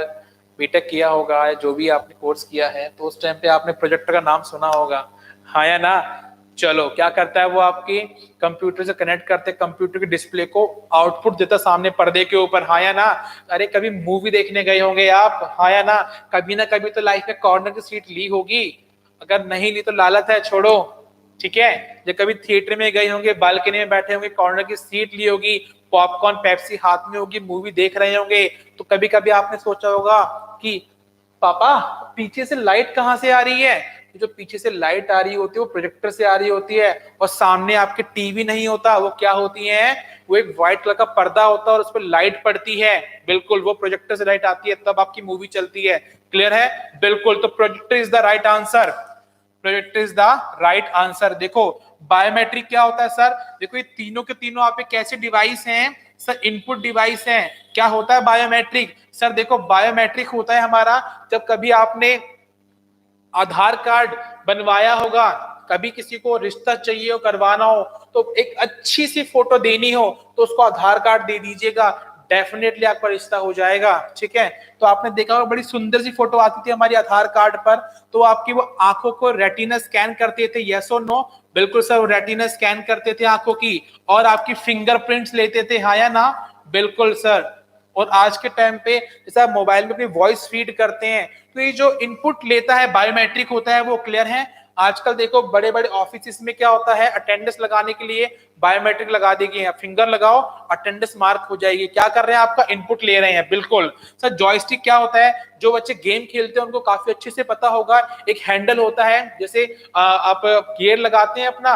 बीटेक किया होगा या जो भी आपने कोर्स किया है, तो उस टाइम पे आपने प्रोजेक्टर का नाम सुना होगा, हाँ या ना। चलो क्या करता है वो, आपके कंप्यूटर से कनेक्ट करते कंप्यूटर के डिस्प्ले को आउटपुट देता सामने पर्दे के ऊपर, हाँ या ना। अरे कभी मूवी देखने गए होंगे आप, हाँ या ना, कभी ना कभी तो लाइफ में कॉर्नर की सीट ली होगी, अगर नहीं ली तो लालच है, छोड़ो, ठीक है। जब कभी थिएटर में गए होंगे, बालकनी में बैठे होंगे, कॉर्नर की सीट ली होगी, पॉपकॉर्न पेप्सी हाथ में होगी, मूवी देख रहे होंगे, तो कभी कभी आपने सोचा होगा कि पापा पीछे से लाइट कहां से आ रही है। जो पीछे से लाइट आ रही होती है वो प्रोजेक्टर से आ रही होती है, और सामने आपके टीवी नहीं होता, वो क्या होती है, वो एक व्हाइट कलर का पर्दा होता है और उस पर लाइट पड़ती है, बिल्कुल वो प्रोजेक्टर से लाइट आती है तब आपकी मूवी चलती है। क्लियर है, बिल्कुल, तो projector is the right answer, projector is the right answer. देखो बायोमेट्रिक क्या होता है सर, देखो ये तीनों के तीनों आप कैसे डिवाइस हैं सर, इनपुट डिवाइस हैं। क्या होता है बायोमेट्रिक सर, देखो बायोमेट्रिक होता है हमारा जब कभी आपने आधार कार्ड बनवाया होगा, कभी किसी को रिश्ता चाहिए हो, करवाना हो, तो एक अच्छी सी फोटो देनी हो तो उसको आधार कार्ड दे दीजिएगा, डेफिनेटली आपका रिश्ता हो जाएगा, ठीक है। तो आपने देखा होगा बड़ी सुंदर सी फोटो आती थी हमारी आधार कार्ड पर, तो आपकी वो आंखों को रेटिना स्कैन करते थे, यस और नो, बिल्कुल सर, वो रेटिना स्कैन करते थे आंखों की, और आपकी फिंगरप्रिंट्स लेते थे, हाँ या ना, बिल्कुल सर। और आज के टाइम पे जैसे आप मोबाइल में अपनी वॉइस फीड करते हैं, तो ये जो इनपुट लेता है बायोमेट्रिक होता है वो, क्लियर है। आजकल देखो बड़े बड़े ऑफिस में क्या होता है, अटेंडेंस लगाने के लिए बायोमेट्रिक लगा देगी, फिंगर लगाओ अटेंडेंस मार्क हो जाएगी, क्या कर रहे हैं, आपका इनपुट ले रहे हैं, बिल्कुल सर। जॉयस्टिक क्या होता है, जो बच्चे गेम खेलते हैं उनको काफी अच्छे से पता होगा, एक हैंडल होता है, जैसे आप गियर लगाते हैं अपना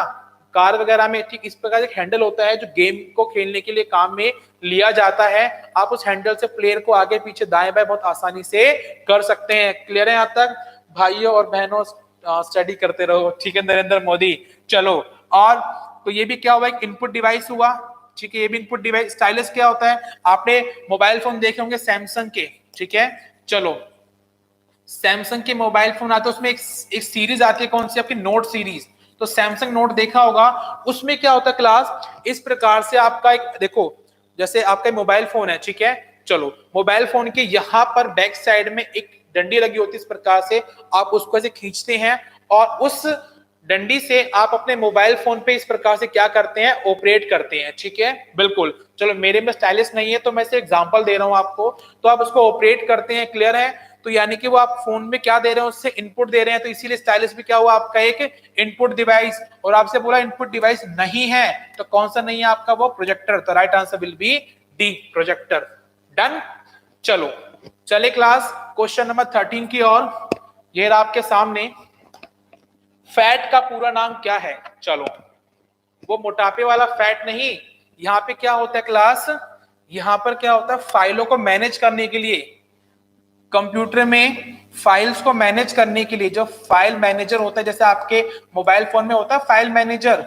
कार वगैरह में, ठीक इस प्रकार एक हैंडल होता है जो गेम को खेलने के लिए काम में लिया जाता है, आप उस हैंडल से प्लेयर को आगे पीछे दाएं बाएं बहुत आसानी से कर सकते हैं। क्लियर है यहाँ तक, भाइयों और बहनों स्टडी करते रहो, ठीक है नरेंद्र मोदी। चलो, और तो ये भी क्या हुआ, एक इनपुट डिवाइस हुआ, ठीक है, ये भी इनपुट डिवाइस। स्टाइलस क्या होता है, आपने मोबाइल फोन देखे होंगे सैमसंग के, ठीक है। चलो, सैमसंग के मोबाइल फोन आते हैं, उसमें एक सीरीज आती है, कौन सी, आपकी नोट सीरीज। तो सैमसंग नोट देखा होगा, उसमें क्या होता है क्लास, इस प्रकार से आपका एक देखो, जैसे आपका मोबाइल फोन है, ठीक है। चलो, मोबाइल फोन के यहाँ पर बैक साइड में एक डंडी लगी होती है, इस प्रकार से आप उसको ऐसे खींचते हैं, और उस डंडी से आप अपने मोबाइल फोन पे इस प्रकार से क्या करते हैं, ऑपरेट करते हैं, ठीक है। बिल्कुल, चलो मेरे में स्टाइलिश नहीं है तो मैं सिर्फ एग्जांपल दे रहा हूं आपको, तो आप उसको ऑपरेट करते हैं, क्लियर है। तो यानी कि वो आप फोन में क्या दे रहे हैं, उससे इनपुट दे रहे हैं, तो इसीलिए स्टाइलिश भी क्या हुआ, आपका एक इनपुट डिवाइस। और आपसे बोला इनपुट डिवाइस नहीं है, तो कौन सा नहीं है आपका, वो प्रोजेक्टर। तो right answer will B D, projector. Done. चलो, चले क्लास क्वेश्चन नंबर 13 की ओर। ये रहा आपके सामने, फैट का पूरा नाम क्या है। चलो, वो मोटापे वाला फैट नहीं, यहाँ पे क्या होता है क्लास, यहाँ पर क्या होता है, फाइलों को मैनेज करने के लिए, कंप्यूटर में फाइल्स को मैनेज करने के लिए जो फाइल मैनेजर होता है, जैसे आपके मोबाइल फोन में होता है फाइल मैनेजर,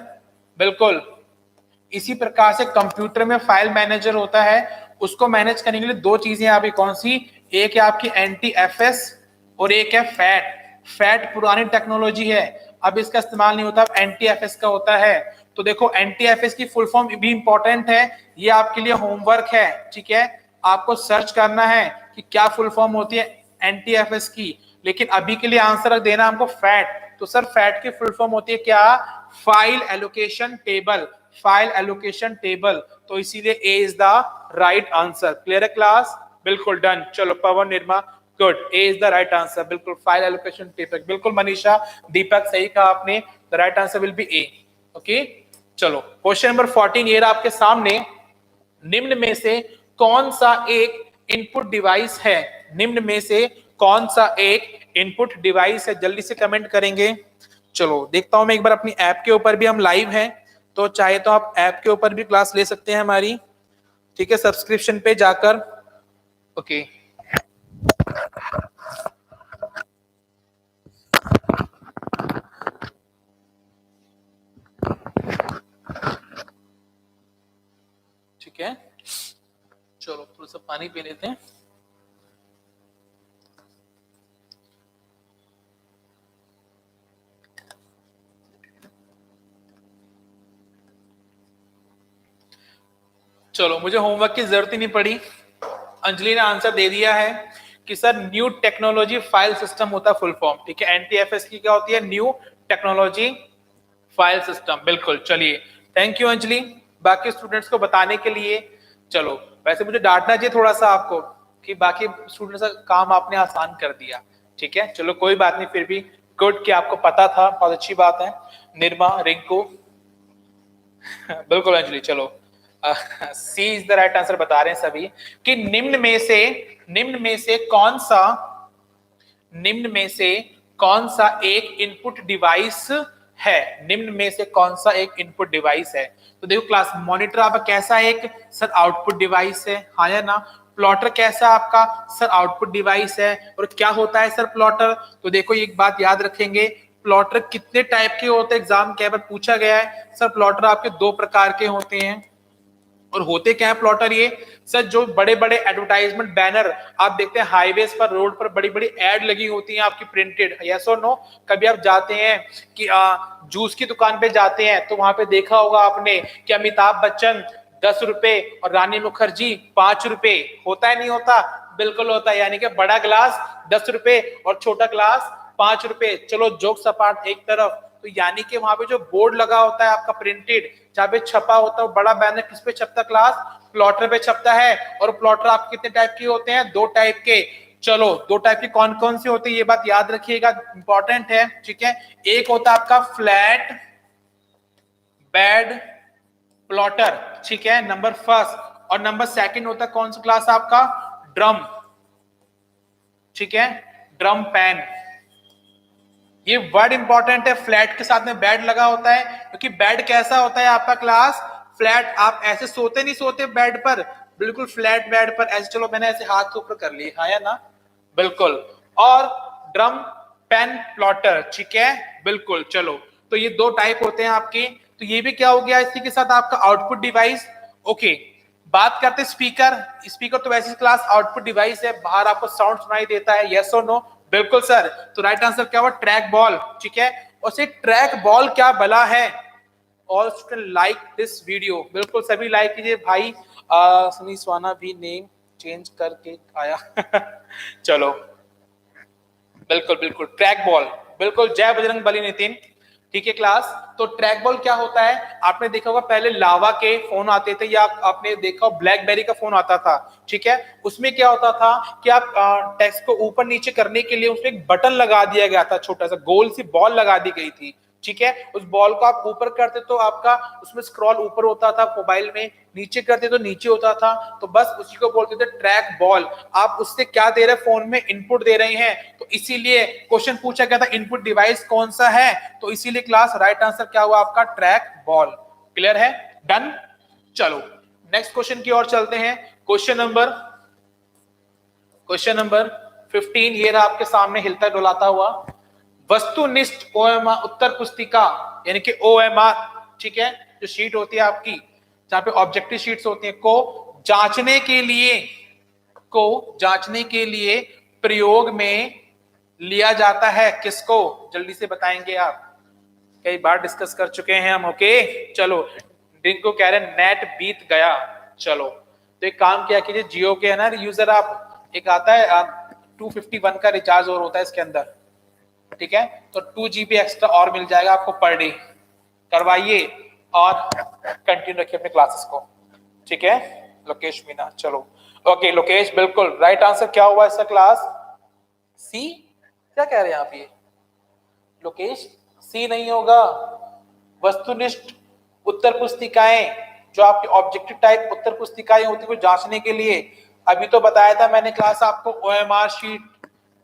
बिल्कुल इसी प्रकार से कंप्यूटर में फाइल मैनेजर होता है। उसको मैनेज करने के लिए दो चीजें यहाँ पे, कौन सी, एक है आपकी NTFS और एक है फैट। फैट पुरानी टेक्नोलॉजी है, अब इसका इस्तेमाल नहीं होता, अब NTFS का होता है। तो देखो, NTFS की फुल फॉर्म भी इंपॉर्टेंट है, ये आपके लिए होमवर्क है, ठीक है। आपको सर्च करना है कि क्या फुल फॉर्म होती है NTFS की, लेकिन अभी के लिए आंसर देना हमको फैट। तो सर फैट की फुल फॉर्म होती है क्या, file allocation table, file allocation table. तो इसीलिए A is the right answer. Clear है क्लास, बिल्कुल डन। चलो Pawan Nirma, good, A is the right answer, बिल्कुल फाइल एलोकेशन टेबल, बिल्कुल मनीषा दीपक सही कहा आपने, the right answer will be A. Okay, चलो क्वेश्चन नंबर 14 ये रहा आपके सामने, निम्न में से कौन सा एक इनपुट डिवाइस है, निम्न में से कौन सा एक इनपुट डिवाइस है, जल्दी से कमेंट करेंगे। चलो देखता हूं मैं एक बार, अपनी ऐप के ऊपर भी हम लाइव हैं, तो चाहे तो आप ऐप के ऊपर भी क्लास ले सकते हैं हमारी, ठीक है, सब्सक्रिप्शन पे जाकर। ओके, ठीक है, चलो थोड़ा सा पानी पी लेते हैं। चलो, मुझे होमवर्क की जरूरत ही नहीं पड़ी, अंजलि ने आंसर दे दिया है कि sir new technology file system होता है फुल फॉर्म, ठीक है। NTFS की क्या होती है, न्यू टेक्नोलॉजी फाइल सिस्टम, बिल्कुल। चलिए, थैंक यू अंजलि बाकी स्टूडेंट्स को बताने के लिए। चलो, वैसे मुझे डांटना चाहिए थोड़ा सा आपको कि बाकी स्टूडेंट्स का काम आपने आसान कर दिया, ठीक है। चलो कोई बात नहीं, फिर भी गुड कि आपको पता था, बहुत अच्छी बात है। निर्मा, रिंकू बिल्कुल अंजलि। चलो, सी इज द राइट आंसर बता रहे हैं सभी कि निम्न में से कौन सा, निम्न में से कौन सा एक इनपुट डिवाइस है, निम्न में से कौन सा एक इनपुट डिवाइस है। तो देखो क्लास, मॉनिटर आपका कैसा एक, सर आउटपुट डिवाइस है, हाँ या ना। प्लॉटर कैसा आपका, सर आउटपुट डिवाइस है। और क्या होता है सर प्लॉटर, तो देखो एक बात याद रखेंगे, प्लॉटर कितने टाइप के होते हैं, एग्जाम के बार पूछा गया है। सर प्लॉटर आपके दो प्रकार के होते हैं, और होते क्या है प्लॉटर ये, सर जो बड़े बड़े एडवर्टाइजमेंट बैनर आप देखते हैं हाईवेज पर, रोड पर बड़ी बड़ी एड लगी होती हैं आपकी प्रिंटेड, यस और नो। कभी आप जाते हैं कि जूस की दुकान पे जाते हैं, तो वहां पे देखा होगा आपने कि अमिताभ बच्चन 10 रुपए और रानी मुखर्जी 5 रुपए, होता है नहीं होता, बिल्कुल होता है। यानी कि बड़ा ग्लास 10 रुपए और छोटा ग्लास 5 रुपए। चलो जोक सपाट एक तरफ, तो यानी कि वहां पे जो बोर्ड लगा होता है आपका प्रिंटेड, जहां पे छपा होता है बड़ा बैनर, किस पे छपता क्लास, प्लॉटर पे छपता है। और प्लॉटर आप कितने टाइप के होते हैं, दो टाइप के। चलो, दो टाइप के कौन कौन से होते हैं ये बात याद रखिएगा, इंपॉर्टेंट है, ठीक है। एक होता है आपका फ्लैट बेड प्लॉटर, ठीक है, नंबर फर्स्ट। और नंबर सेकंड होता है कौन सा क्लास आपका, ड्रम, ठीक है, ड्रम पैन। ये वर्ड इंपॉर्टेंट है, फ्लैट के साथ में बेड लगा होता है, क्योंकि बेड कैसा होता है आपका क्लास, फ्लैट, आप ऐसे सोते नहीं सोते बेड पर, बिल्कुल फ्लैट बेड पर ऐसे। चलो मैंने ऐसे हाथ के ऊपर कर लिए, हाँ या ना, बिल्कुल। और ड्रम पेन प्लॉटर, ठीक है, बिल्कुल। चलो, तो ये दो टाइप होते हैं आपके। तो ये भी क्या हो गया इसी के साथ आपका आउटपुट डिवाइस। ओके, बात करते स्पीकर। स्पीकर तो वैसे क्लास आउटपुट डिवाइस है, बाहर आपको साउंड सुनाई देता है, यस और नो? बिल्कुल सर। तो राइट आंसर क्या हुआ? ट्रैक बॉल, ठीक है। और से ट्रैक बॉल क्या भला है? All student like this video, बिल्कुल सभी लाइक कीजिए भाई। सुनी स्वाना भी नेम चेंज करके आया चलो, बिल्कुल बिल्कुल ट्रैक बॉल, बिल्कुल। जय बजरंग बली नितिन, ठीक है क्लास। तो ट्रैक बॉल क्या होता है? आपने देखा होगा पहले लावा के फोन आते थे, या आपने देखा ब्लैकबेरी का फोन आता था, ठीक है। उसमें क्या होता था कि आप टेक्स्ट को ऊपर नीचे करने के लिए उसमें एक बटन लगा दिया गया था, छोटा सा गोल सी बॉल लगा दी गई थी, ठीक है। उस बॉल को आप ऊपर करते तो आपका उसमें स्क्रॉल ऊपर होता था मोबाइल में, नीचे करते तो नीचे होता था। तो बस उसी को बोलते थे ट्रैक बॉल। आप उससे क्या दे रहे, फोन में इनपुट दे रहे हैं, तो इसीलिए क्वेश्चन पूछा गया था इनपुट डिवाइस कौन सा है। तो इसीलिए क्लास राइट आंसर क्या हुआ आपका? Track ball. क्लियर है? डन। चलो नेक्स्ट क्वेश्चन की ओर चलते हैं। क्वेश्चन नंबर 15 ये रहा आपके सामने हिलता डुलाता हुआ। वस्तुनिष्ठ ओएमआर उत्तर पुस्तिका, यानी कि ओएमआर, ठीक है, जो शीट होती है आपकी जहां पे ऑब्जेक्टिव शीट्स होती हैं, को जांचने के लिए प्रयोग में लिया जाता है किसको? जल्दी से बताएंगे आप, कई बार डिस्कस कर चुके हैं हम। ओके चलो, दिन को कह रहे हैं नेट बीत गया। चलो, तो एक काम किया कीजिए, जियो के है ना यूजर आप, एक आता है 251 का रिचार्ज और होता है इसके अंदर, ठीक है। तो 2 GB एक्स्ट्रा और मिल जाएगा आपको पर डे, करवाइए और कंटिन्यू रखिए अपने क्लासेस को, ठीक है। लोकेश मीना, चलो ओके लोकेश, बिल्कुल राइट आंसर क्या हुआ इसका क्लास? सी। क्या कह रहे हैं आप? ये लोकेश सी नहीं होगा। वस्तुनिष्ठ उत्तर पुस्तिकाएं, जो आपकी ऑब्जेक्टिव टाइप उत्तर पुस्तिकाएं होती है जांचने के लिए, अभी तो बताया था मैंने क्लास आपको, ओएमआर शीट,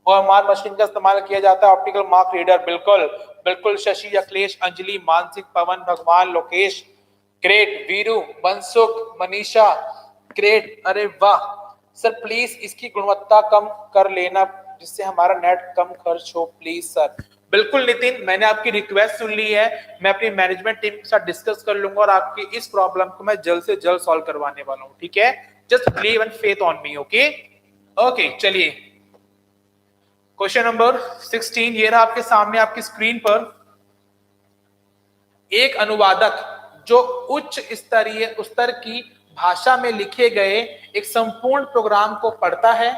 ओएमआर मशीन का इस्तेमाल किया जाता है, ऑप्टिकल मार्क रीडर। बिल्कुल बिल्कुल, शशि, अखिलेश, अंजलि, मानसिक, पवन, भगवान, लोकेश, ग्रेट, वीरू, मनसुख, मनीषा, ग्रेट, अरे वाह सर। प्लीज इसकी गुणवत्ता कम कर लेना जिससे हमारा नेट कम खर्च हो, प्लीज सर। बिल्कुल नितिन, मैंने आपकी रिक्वेस्ट सुन ली है, मैं अपनी मैनेजमेंट टीम के साथ डिस्कस कर लूंगा और आपकी इस प्रॉब्लम को मैं जल्द से जल्द सॉल्व करवाने वाला हूं, ठीक है। Just believe and faith on me, okay. Okay चलिए, क्वेश्चन नंबर 16 ये रहा आपके सामने आपकी स्क्रीन पर। एक अनुवादक जो उच्च स्तरीय स्तर की भाषा में लिखे गए एक संपूर्ण प्रोग्राम को पढ़ता है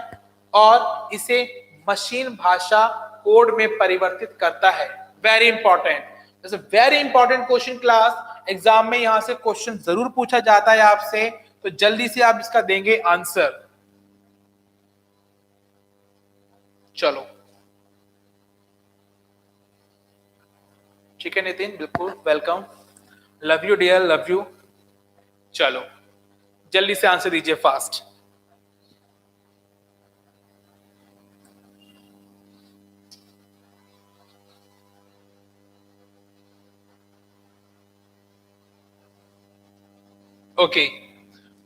और इसे मशीन भाषा कोड में परिवर्तित करता है। Very important, very important question class, exam में यहां से क्वेश्चन जरूर पूछा जाता है आपसे, तो जल्दी से आप इसका देंगे आंसर। चलो ठीक है नितिन, बिल्कुल welcome, love you dear, love you. चलो जल्दी से आंसर दीजिए फास्ट। ओके,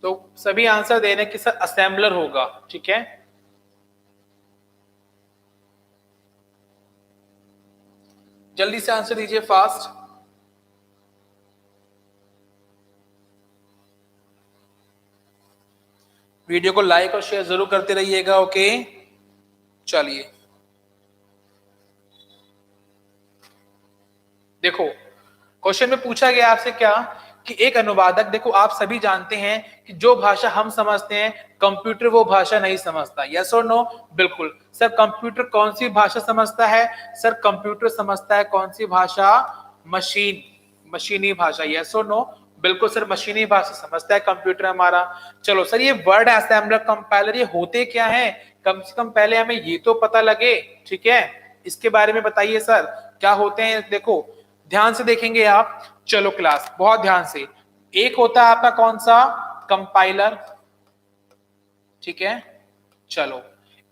तो सभी आंसर देने के साथ असेंबलर होगा, ठीक है। जल्दी से आंसर दीजिए फास्ट। वीडियो को लाइक और शेयर जरूर करते रहिएगा, ओके। चलिए देखो, क्वेश्चन में पूछा गया आपसे क्या कि एक अनुवादक, देखो आप सभी जानते हैं कि जो भाषा हम समझते हैं कंप्यूटर वो भाषा नहीं समझता, यस और नो? बिल्कुल सर। कंप्यूटर कौन सी भाषा समझता है? सर कंप्यूटर समझता है कौन सी भाषा? मशीनी भाषा, यस और नो? बिल्कुल सर, मशीनी भाषा समझता है कंप्यूटर हमारा। चलो सर, ये वर्ड असेंबलर, कंपाइलर, ये होते क्या है? कम से कम पहले हमें ये तो पता लगे, ठीक है। इसके बारे में बताइए सर, क्या होते हैं? देखो ध्यान से देखेंगे आप, चलो क्लास बहुत ध्यान से। एक होता है आपका कौन सा? कंपाइलर, ठीक है। चलो,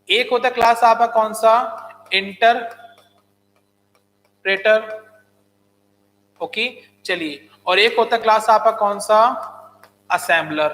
एक होता है क्लास आपका कौन सा? Interpreter, okay. चलिए, और एक होता है क्लास आपका कौन सा? असेंबलर।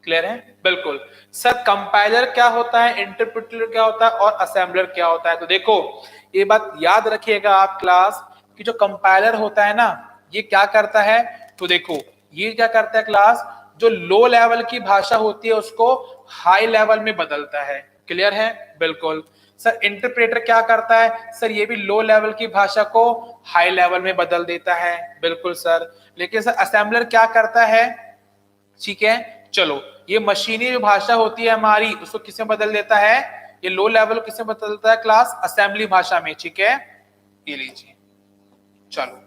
क्लियर है? बिल्कुल सर। कंपाइलर क्या होता है, इंटरप्रेटर क्या होता है और असेंबलर क्या होता है? तो देखो ये बात याद रखिएगा आप क्लास कि जो कंपाइलर होता है ना, ये क्या करता है, तो देखो ये क्या करता है क्लास, जो लो लेवल की भाषा होती है उसको हाई लेवल में बदलता है। क्लियर है? बिल्कुल सर। इंटरप्रेटर क्या करता है सर, ये भी लो लेवल की भाषा को हाई लेवल में बदल देता है। बिल्कुल सर। लेकिन सर असेंबलर क्या करता है, ठीक है, चलो ये मशीनी जो भाषा होती है हमारी उसको किसमें बदल देता है, ये लो लेवल किसमें बदल देता है क्लास, असेंबली भाषा में। ठीक है, ये लीजिए, चलो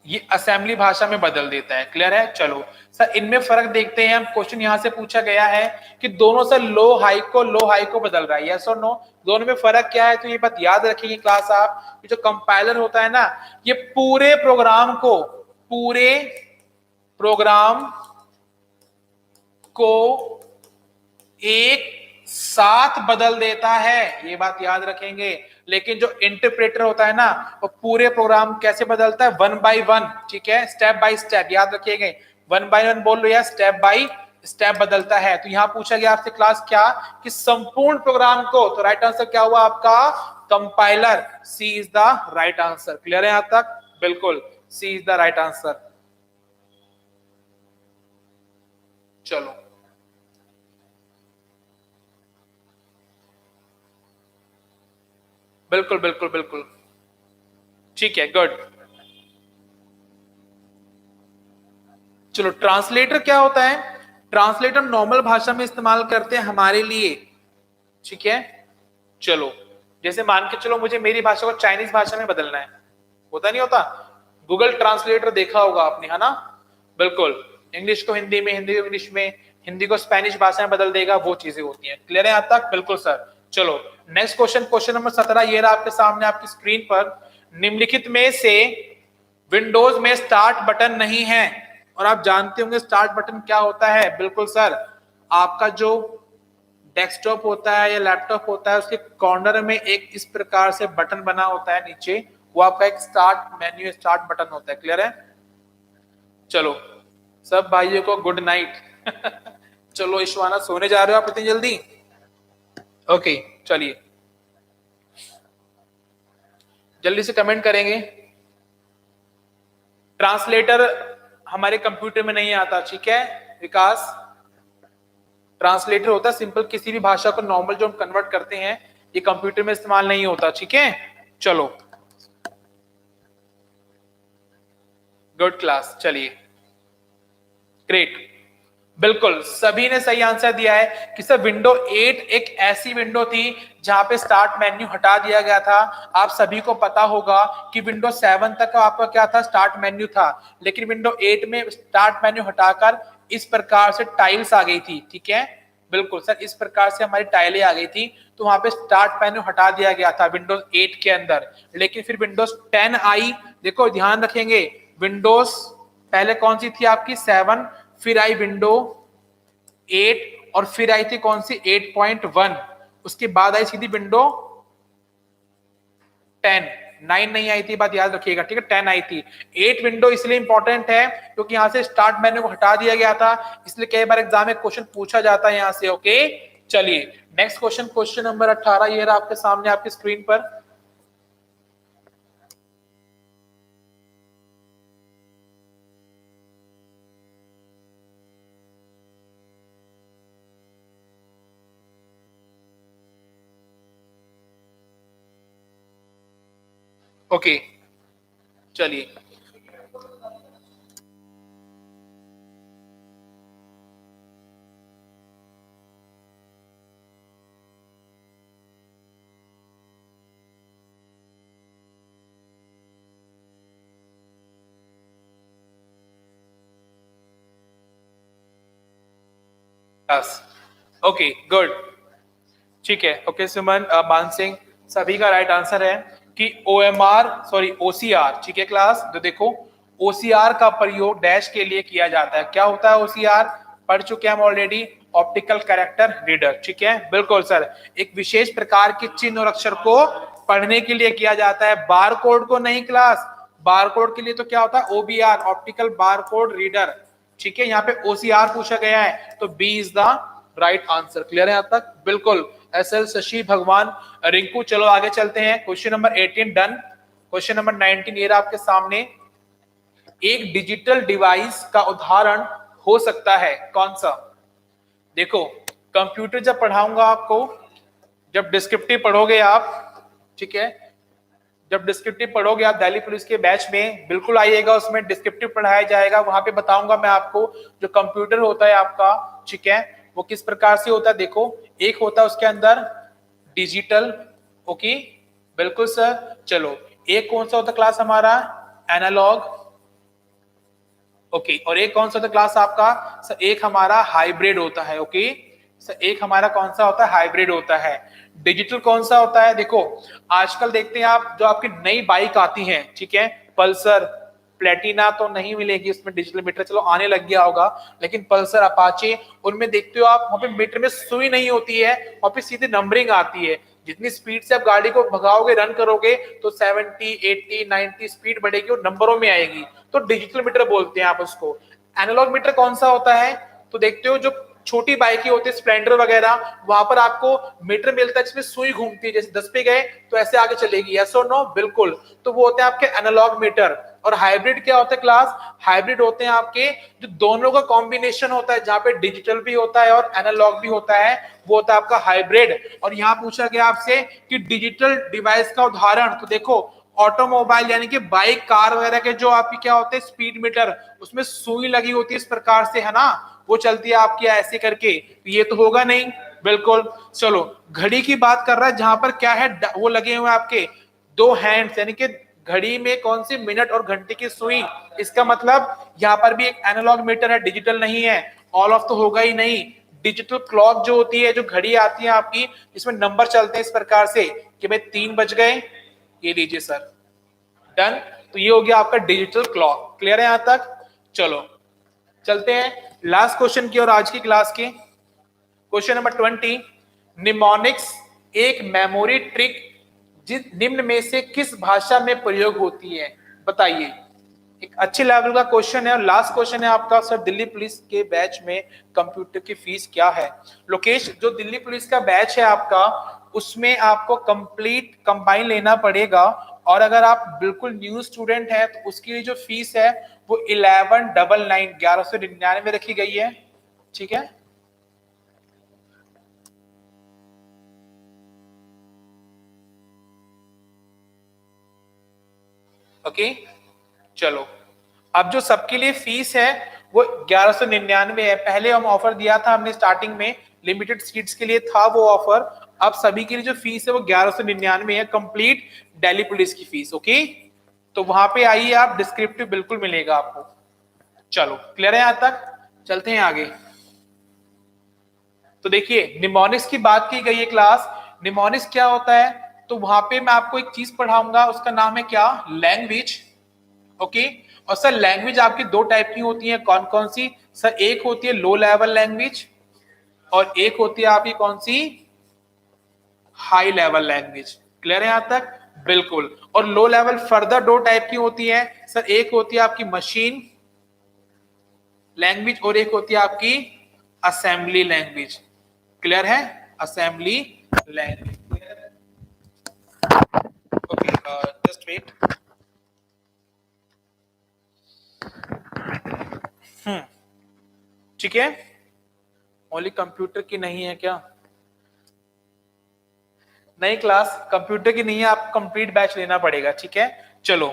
ये असेंबली भाषा में बदल देता है। क्लियर है? चलो सर इनमें फर्क देखते हैं हम। क्वेश्चन यहां से पूछा गया है कि दोनों से लो हाई को बदल रहा है, यस और नो, दोनों में फर्क क्या है? तो ये बात याद रखिए क्लास आप, जो कंपाइलर होता है ना, ये पूरे प्रोग्राम को एक साथ बदल देता है, ये बात याद रखेंगे। लेकिन जो इंटरप्रेटर होता है ना, वो पूरे प्रोग्राम कैसे बदलता है, वन बाय वन। ठीक है, स्टेप बाय स्टेप, याद रखिएगा, वन बाय वन बोल लो या स्टेप बाय स्टेप बदलता है। तो यहां पूछा गया आपसे क्लास क्या, कि संपूर्ण प्रोग्राम को, तो राइट आंसर क्या हुआ आपका, compiler. C is the right answer. Clear है यहां तक? बिल्कुल, C is the right answer. चलो बिल्कुल बिल्कुल बिल्कुल, ठीक है, गुड। चलो ट्रांसलेटर क्या होता है, ट्रांसलेटर नॉर्मल भाषा में इस्तेमाल करते हैं हमारे लिए। ठीक है, चलो जैसे मान के चलो मुझे मेरी भाषा को चाइनीज भाषा में बदलना है, होता नहीं होता, गूगल ट्रांसलेटर देखा होगा आपने, है ना? बिल्कुल, इंग्लिश को हिंदी में, हिंदी को इंग्लिश में, हिंदी को स्पेनिश भाषा में बदल देगा, वो चीजें होती हैं। क्लियर है यहां तक? बिल्कुल सर। चलो नेक्स्ट क्वेश्चन, क्वेश्चन नंबर 17 ये रहा आपके सामने आपकी स्क्रीन पर। निम्नलिखित में से विंडोज में स्टार्ट बटन नहीं है, और आप जानते होंगे स्टार्ट बटन क्या होता है। बिल्कुल सर, आपका जो डेस्कटॉप होता है या लैपटॉप होता है उसके कॉर्नर में एक इस प्रकार से बटन बना होता है नीचे, वो आपका एक स्टार्ट मेन्यू, स्टार्ट बटन होता है। क्लियर है? चलो सब भाइयों को गुड नाइट। चलो ईश्वाना, सोने जा रहे हो आप इतनी जल्दी? ओके चलिए, जल्दी से कमेंट करेंगे। ट्रांसलेटर हमारे कंप्यूटर में नहीं आता, ठीक है विकास? ट्रांसलेटर होता है सिंपल, किसी भी भाषा को नॉर्मल जो हम कन्वर्ट करते हैं, ये कंप्यूटर में इस्तेमाल नहीं होता। ठीक है, चलो गुड क्लास, चलिए ग्रेट। बिल्कुल सभी ने सही आंसर दिया है कि सर विंडो 8 एक ऐसी विंडो थी जहां पे स्टार्ट मेन्यू हटा दिया गया था। आप सभी को पता होगा कि विंडो 7 तक आपका क्या था, स्टार्ट मेन्यू था, लेकिन विंडो 8 में स्टार्ट मेन्यू हटाकर इस प्रकार से टाइल्स आ गई थी। ठीक है, बिल्कुल सर, इस प्रकार से हमारी टाइलें आ गई थी, तो वहां पे स्टार्ट मेन्यू हटा दिया गया था विंडोज 8 के अंदर। लेकिन फिर विंडोज 10 आई, देखो ध्यान रखेंगे, विंडोज पहले कौन सी थी आपकी, 7, फिर आई विंडो 8, और फिर आई थी कौन सी, 8.1, उसके बाद आई सीधी विंडो 10, 9 नहीं आई थी, बात याद रखिएगा। ठीक है, 10 आई थी। 8 विंडो इसलिए इंपॉर्टेंट है क्योंकि यहां से स्टार्ट मेन्यू को हटा दिया गया था, इसलिए कई बार एग्जाम में क्वेश्चन पूछा जाता है यहां से। ओके चलिए नेक्स्ट क्वेश्चन, क्वेश्चन नंबर 18 ये रहा आपके सामने आपकी स्क्रीन पर। ओके चलिए, ओके गुड, ठीक है। ओके सुमन, मान सिंह, सभी का राइट आंसर है कि OMR सॉरी OCR। ठीक है क्लास, तो देखो OCR का प्रयोग डैश के लिए किया जाता है। क्या होता है OCR, पढ़ चुके हैं हम ऑलरेडी, ऑप्टिकल कैरेक्टर रीडर। ठीक है, बिल्कुल सर, एक विशेष प्रकार के चिन्ह और अक्षर को पढ़ने के लिए किया जाता है, बार कोड को नहीं क्लास, बारकोड के लिए तो क्या होता है, OBR, ऑप्टिकल बारकोड रीडर, ठीक है। यहाँ पे OCR पूछा गया है, तो B is the right answer. Clear है यहाँ तक? बिल्कुल। SL शशि भगवान रिंकू। चलो आगे चलते हैं, question number 18 done. Question number 19 ये रहा आपके सामने। एक डिजिटल डिवाइस का उदाहरण हो सकता है कौन सा? देखो, कंप्यूटर जब पढ़ाऊंगा आपको, जब डिस्क्रिप्टिव पढ़ोगे आप, ठीक है, जब डिस्क्रिप्टिव पढ़ोगे आप दिल्ली पुलिस के बैच में, बिल्कुल आइएगा, उसमें डिस्क्रिप्टिव पढ़ाया जाएगा। वहां पे बताऊंगा मैं आपको जो कंप्यूटर होता है आपका, ठीक है, वो किस प्रकार से होता है। देखो, एक होता है उसके अंदर डिजिटल, ओके, बिल्कुल सर। चलो, एक कौन सा होता है क्लास हमारा? Analog, okay. और एक कौन सा होता है क्लास आपका? सर एक हमारा हाइब्रिड होता है, ओके सर, एक हमारा कौन सा होता है? हाइब्रिड होता है। डिजिटल कौन सा होता है? देखो, आजकल देखते हैं आप, जो आपकी नई बाइक आती हैं, ठीक है, पल्सर, प्लेटिना तो नहीं मिलेगी उसमें डिजिटल मीटर, चलो आने लग गया होगा, लेकिन पल्सर, अपाचे, उनमें देखते हो आप, वहां पे मीटर में सुई नहीं होती है, वहां पे सीधे नंबरिंग आती है। जितनी स्पीड से आप गाड़ी को भगाओगे, रन करोगे, तो 70, 80, 90 स्पीड बढ़ेगी और नंबरों में आएगी, तो डिजिटल मीटर बोलते हैं आप उसको। एनालॉग मीटर कौन सा होता है? तो देखते हो जो छोटी बाइकें होती है, स्प्लेंडर वगैरह, वहां पर आपको मीटर मिलता है जिसमें सुई घूमती है, जैसे 10 पे गए तो ऐसे आगे चलेगी, यस और नो? बिल्कुल। तो वो होते हैं आपके एनालॉग मीटर। और हाइब्रिड क्या होता है क्लास? हाइब्रिड होते हैं आपके जो दोनों का कॉम्बिनेशन होता है, जहां पे डिजिटल भी होता है और एनालॉग भी होता है, वो होता है आपका हाइब्रिड। और यहाँ पूछा गया आपसे कि डिजिटल डिवाइस का उदाहरण, तो देखो, ऑटोमोबाइल यानी कि बाइक, कार वगैरह के जो आपकी क्या होते हैं, स्पीड मीटर, उसमें सुई लगी होती है इस प्रकार से, है ना, वो चलती है आपकी ऐसे करके, ये तो होगा नहीं, बिल्कुल। चलो, घड़ी की बात कर रहा है, जहां पर क्या है, वो लगे हुए आपके दो हैंड्स, यानी कि घड़ी में कौन सी, मिनट और घंटे की सुई, इसका मतलब यहाँ पर भी एक एनालॉग मीटर है, डिजिटल नहीं है। ऑल ऑफ तो होगा ही नहीं। डिजिटल क्लॉक जो होती है, जो घड़ी आती है आपकी, इसमें नंबर चलते हैं इस प्रकार से कि भाई 3 बज गए, ये लीजिए सर, डन। तो ये हो गया आपका डिजिटल क्लॉक। क्लियर है यहां तक? चलो चलते हैं लास्ट क्वेश्चन की और आज की क्लास के। क्वेश्चन नंबर 20, निमोनिक्स एक मेमोरी ट्रिक जिस निम्न में से किस भाषा में प्रयोग होती है? बताइए। एक अच्छे लेवल का क्वेश्चन है और लास्ट क्वेश्चन है आपका। सर दिल्ली पुलिस के बैच में कंप्यूटर की फीस क्या है? लोकेश, जो दिल्ली पुलिस का बैच है आपका, उसमें आपको कंप्लीट कंबाइन लेना पड़ेगा, और अगर आप बिल्कुल न्यू स्टूडेंट हैं तो उसकी जो फीस है वो 1199 रखी गई है, ठीक है। ओके, चलो, अब जो सबके लिए फीस है वो 1199 है। पहले हम ऑफर दिया था हमने स्टार्टिंग में, लिमिटेड सीट्स के लिए था वो ऑफर। अब सभी के लिए जो फीस है वो 1199 है, कंप्लीट दिल्ली पुलिस की फीस, ओके। तो वहां पे आइए आप, डिस्क्रिप्टिव बिल्कुल मिलेगा आपको। चलो क्लियर है यहां तक? चलते हैं आगे। तो देखिए, निमोनिक्स की बात की गई है क्लास। निमोनिक्स क्या होता है? तो वहां पे मैं आपको एक चीज पढ़ाऊंगा, उसका नाम है क्या? Language, okay. और सर लैंग्वेज आपकी दो टाइप की होती है, कौन कौन सी? सर एक होती है लो लेवल लैंग्वेज, और एक होती है आपकी कौन सी? High level language. क्लियर है यहां तक? बिल्कुल। और लो लेवल फर्दर दो टाइप की होती है सर, एक होती है आपकी मशीन लैंग्वेज और एक होती है आपकी असेंबली लैंग्वेज। क्लियर है? Assembly language. Okay, just wait. ठीक है, ओनली कंप्यूटर की नहीं है क्या? नई क्लास कंप्यूटर की नहीं है, आपको कंप्लीट बैच लेना पड़ेगा, ठीक है। चलो,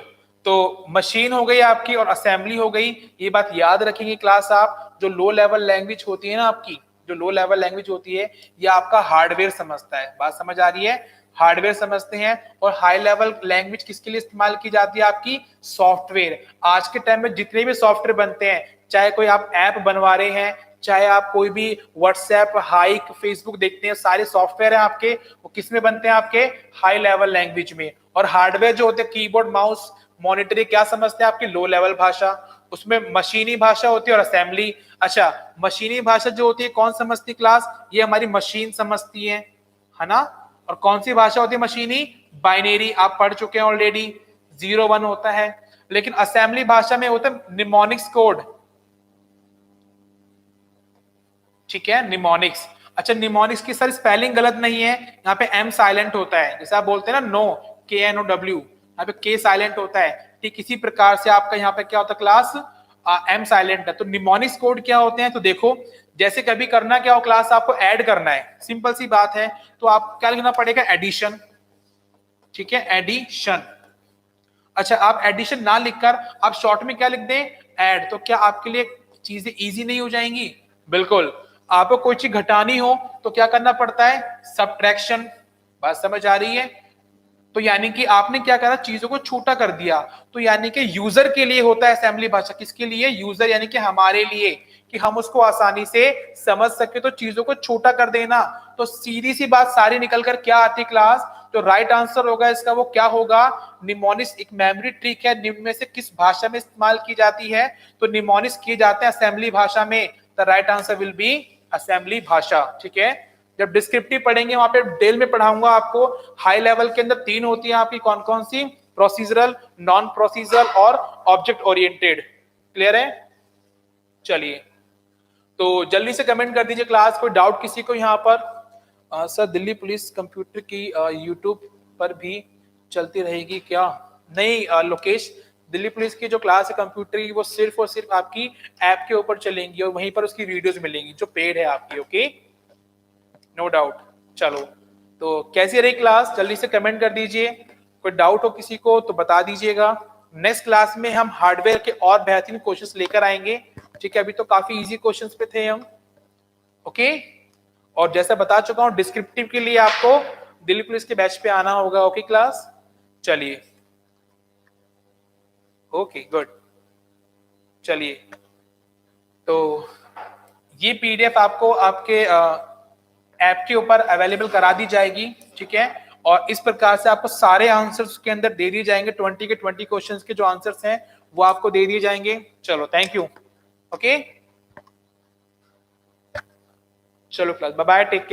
तो मशीन हो गई आपकी और असेंबली हो गई, ये बात याद रखेंगे क्लास आप। जो लो लेवल लैंग्वेज होती है ना आपकी, जो लो लेवल लैंग्वेज होती है, ये आपका हार्डवेयर समझता है। बात समझ आ रही है? हार्डवेयर समझते हैं। और हाई लेवल लैंग्वेज किसके लिए इस्तेमाल की जाती है? आपकी सॉफ्टवेयर। आज के टाइम में जितने भी सॉफ्टवेयर बनते हैं, चाहे कोई आप ऐप बनवा रहे हैं, चाहे आप कोई भी व्हाट्सएप, हाइक, फेसबुक देखते हैं, सारे सॉफ्टवेयर हैं आपके, वो किस में बनते हैं? आपके हाई लेवल लैंग्वेज में। और हार्डवेयर जो होते हैं, कीबोर्ड, माउस, मॉनिटर, क्या समझते हैं? आपकी लो लेवल भाषा। उसमें मशीनी भाषा होती है और असेंबली। अच्छा, मशीनी भाषा जो होती है कौन समझती क्लास? ये हमारी मशीन समझती है ना। और कौन सी भाषा होती है मशीनी? बाइनरी, आप पढ़ चुके हैं ऑलरेडी, 0 1 होता है। लेकिन असेंबली भाषा में होता है निमोनिक्स कोड, ठीक है, निमोनिक्स। अच्छा, निमोनिक्स की सर स्पेलिंग गलत नहीं है, यहाँ पे एम साइलेंट होता है, जैसे आप बोलते हैं ना नो, KNOW, यहाँ पे के साइलेंट होता है, ठीक इसी प्रकार से आपका यहाँ पे क्या होता है क्लास, एम साइलेंट है। तो निमोनिक्स कोड क्या होते हैं, तो देखो जैसे कभी करना क्या हो क्लास, आपको ऐड करना है, सिंपल सी बात है, तो आप क्या लिखना पड़ेगा, एडिशन, ठीक है, एडिशन। अच्छा, आप एडिशन ना लिखकर आप शॉर्ट में क्या लिख दें, ऐड, तो क्या आपके लिए चीजें इजी नहीं हो जाएंगी? बिल्कुल। आपको कोई चीज घटानी हो तो क्या करना पड़ता है, सब्ट्रैक्शन, बात समझ आ रही है? तो यानी कि आपने क्या करा, चीजों को छोटा कर दिया। तो यानी कि यूजर के लिए होता है असेंबली भाषा, किसके लिए, यूजर, यानी कि हमारे लिए, कि हम उसको आसानी से समझ सके, तो चीजों को छोटा कर देना। तो सीधी सी बात सारी निकल कर क्या आती क्लास, जो राइट आंसर होगा इसका वो क्या होगा, निमोनिक्स एक मेमोरी ट्रिक है, निम्न में से किस भाषा में इस्तेमाल की जाती है, तो निमोनिक्स किए जाते हैं असेंबली भाषा में। The right answer will B assembly भाषा, ठीक है। जब डिस्क्रिप्टिव पढ़ेंगे वहां पे डिटेल में पढ़ाऊंगा आपको। हाई लेवल के अंदर 3 होती है आपकी, कौन कौन सी, प्रोसीजरल, नॉन प्रोसीजरल और ऑब्जेक्ट ओरिएंटेड। क्लियर है? चलिए, तो जल्दी से कमेंट कर दीजिए क्लास, कोई डाउट किसी को यहाँ पर? सर दिल्ली पुलिस कंप्यूटर की यूट्यूब पर भी चलती रहेगी क्या? नहीं लोकेश, दिल्ली पुलिस की जो क्लास है कंप्यूटर की वो सिर्फ और सिर्फ आपकी ऐप के ऊपर चलेंगी और वहीं पर उसकी वीडियोस मिलेंगी जो पेड है आपकी, ओके, नो डाउट। चलो, तो कैसी रही क्लास, जल्दी से कमेंट कर दीजिए। कोई डाउट हो किसी को तो बता दीजिएगा। नेक्स्ट क्लास में हम हार्डवेयर के और बेहतरीन क्वेश्चंस लेकर आएंगे, ठीक है। अभी तो काफी इजी क्वेश्चंस पे थे हम, ओके। और जैसा बता चुका हूं, डिस्क्रिप्टिव के लिए आपको दिल्ली पुलिस के बैच पे आना होगा, ओके क्लास। चलिए, ओके गुड। चलिए, तो ये पीडीएफ आपको आपके ऐप के ऊपर अवेलेबल करा दी जाएगी, ठीक है। और इस प्रकार से आपको सारे आंसर्स के अंदर दे दिए जाएंगे, 20 के 20 क्वेश्चंस के जो आंसर्स हैं वो आपको दे दिए जाएंगे। चलो, थैंक यू, ओके। चलो class, bye bye, take care.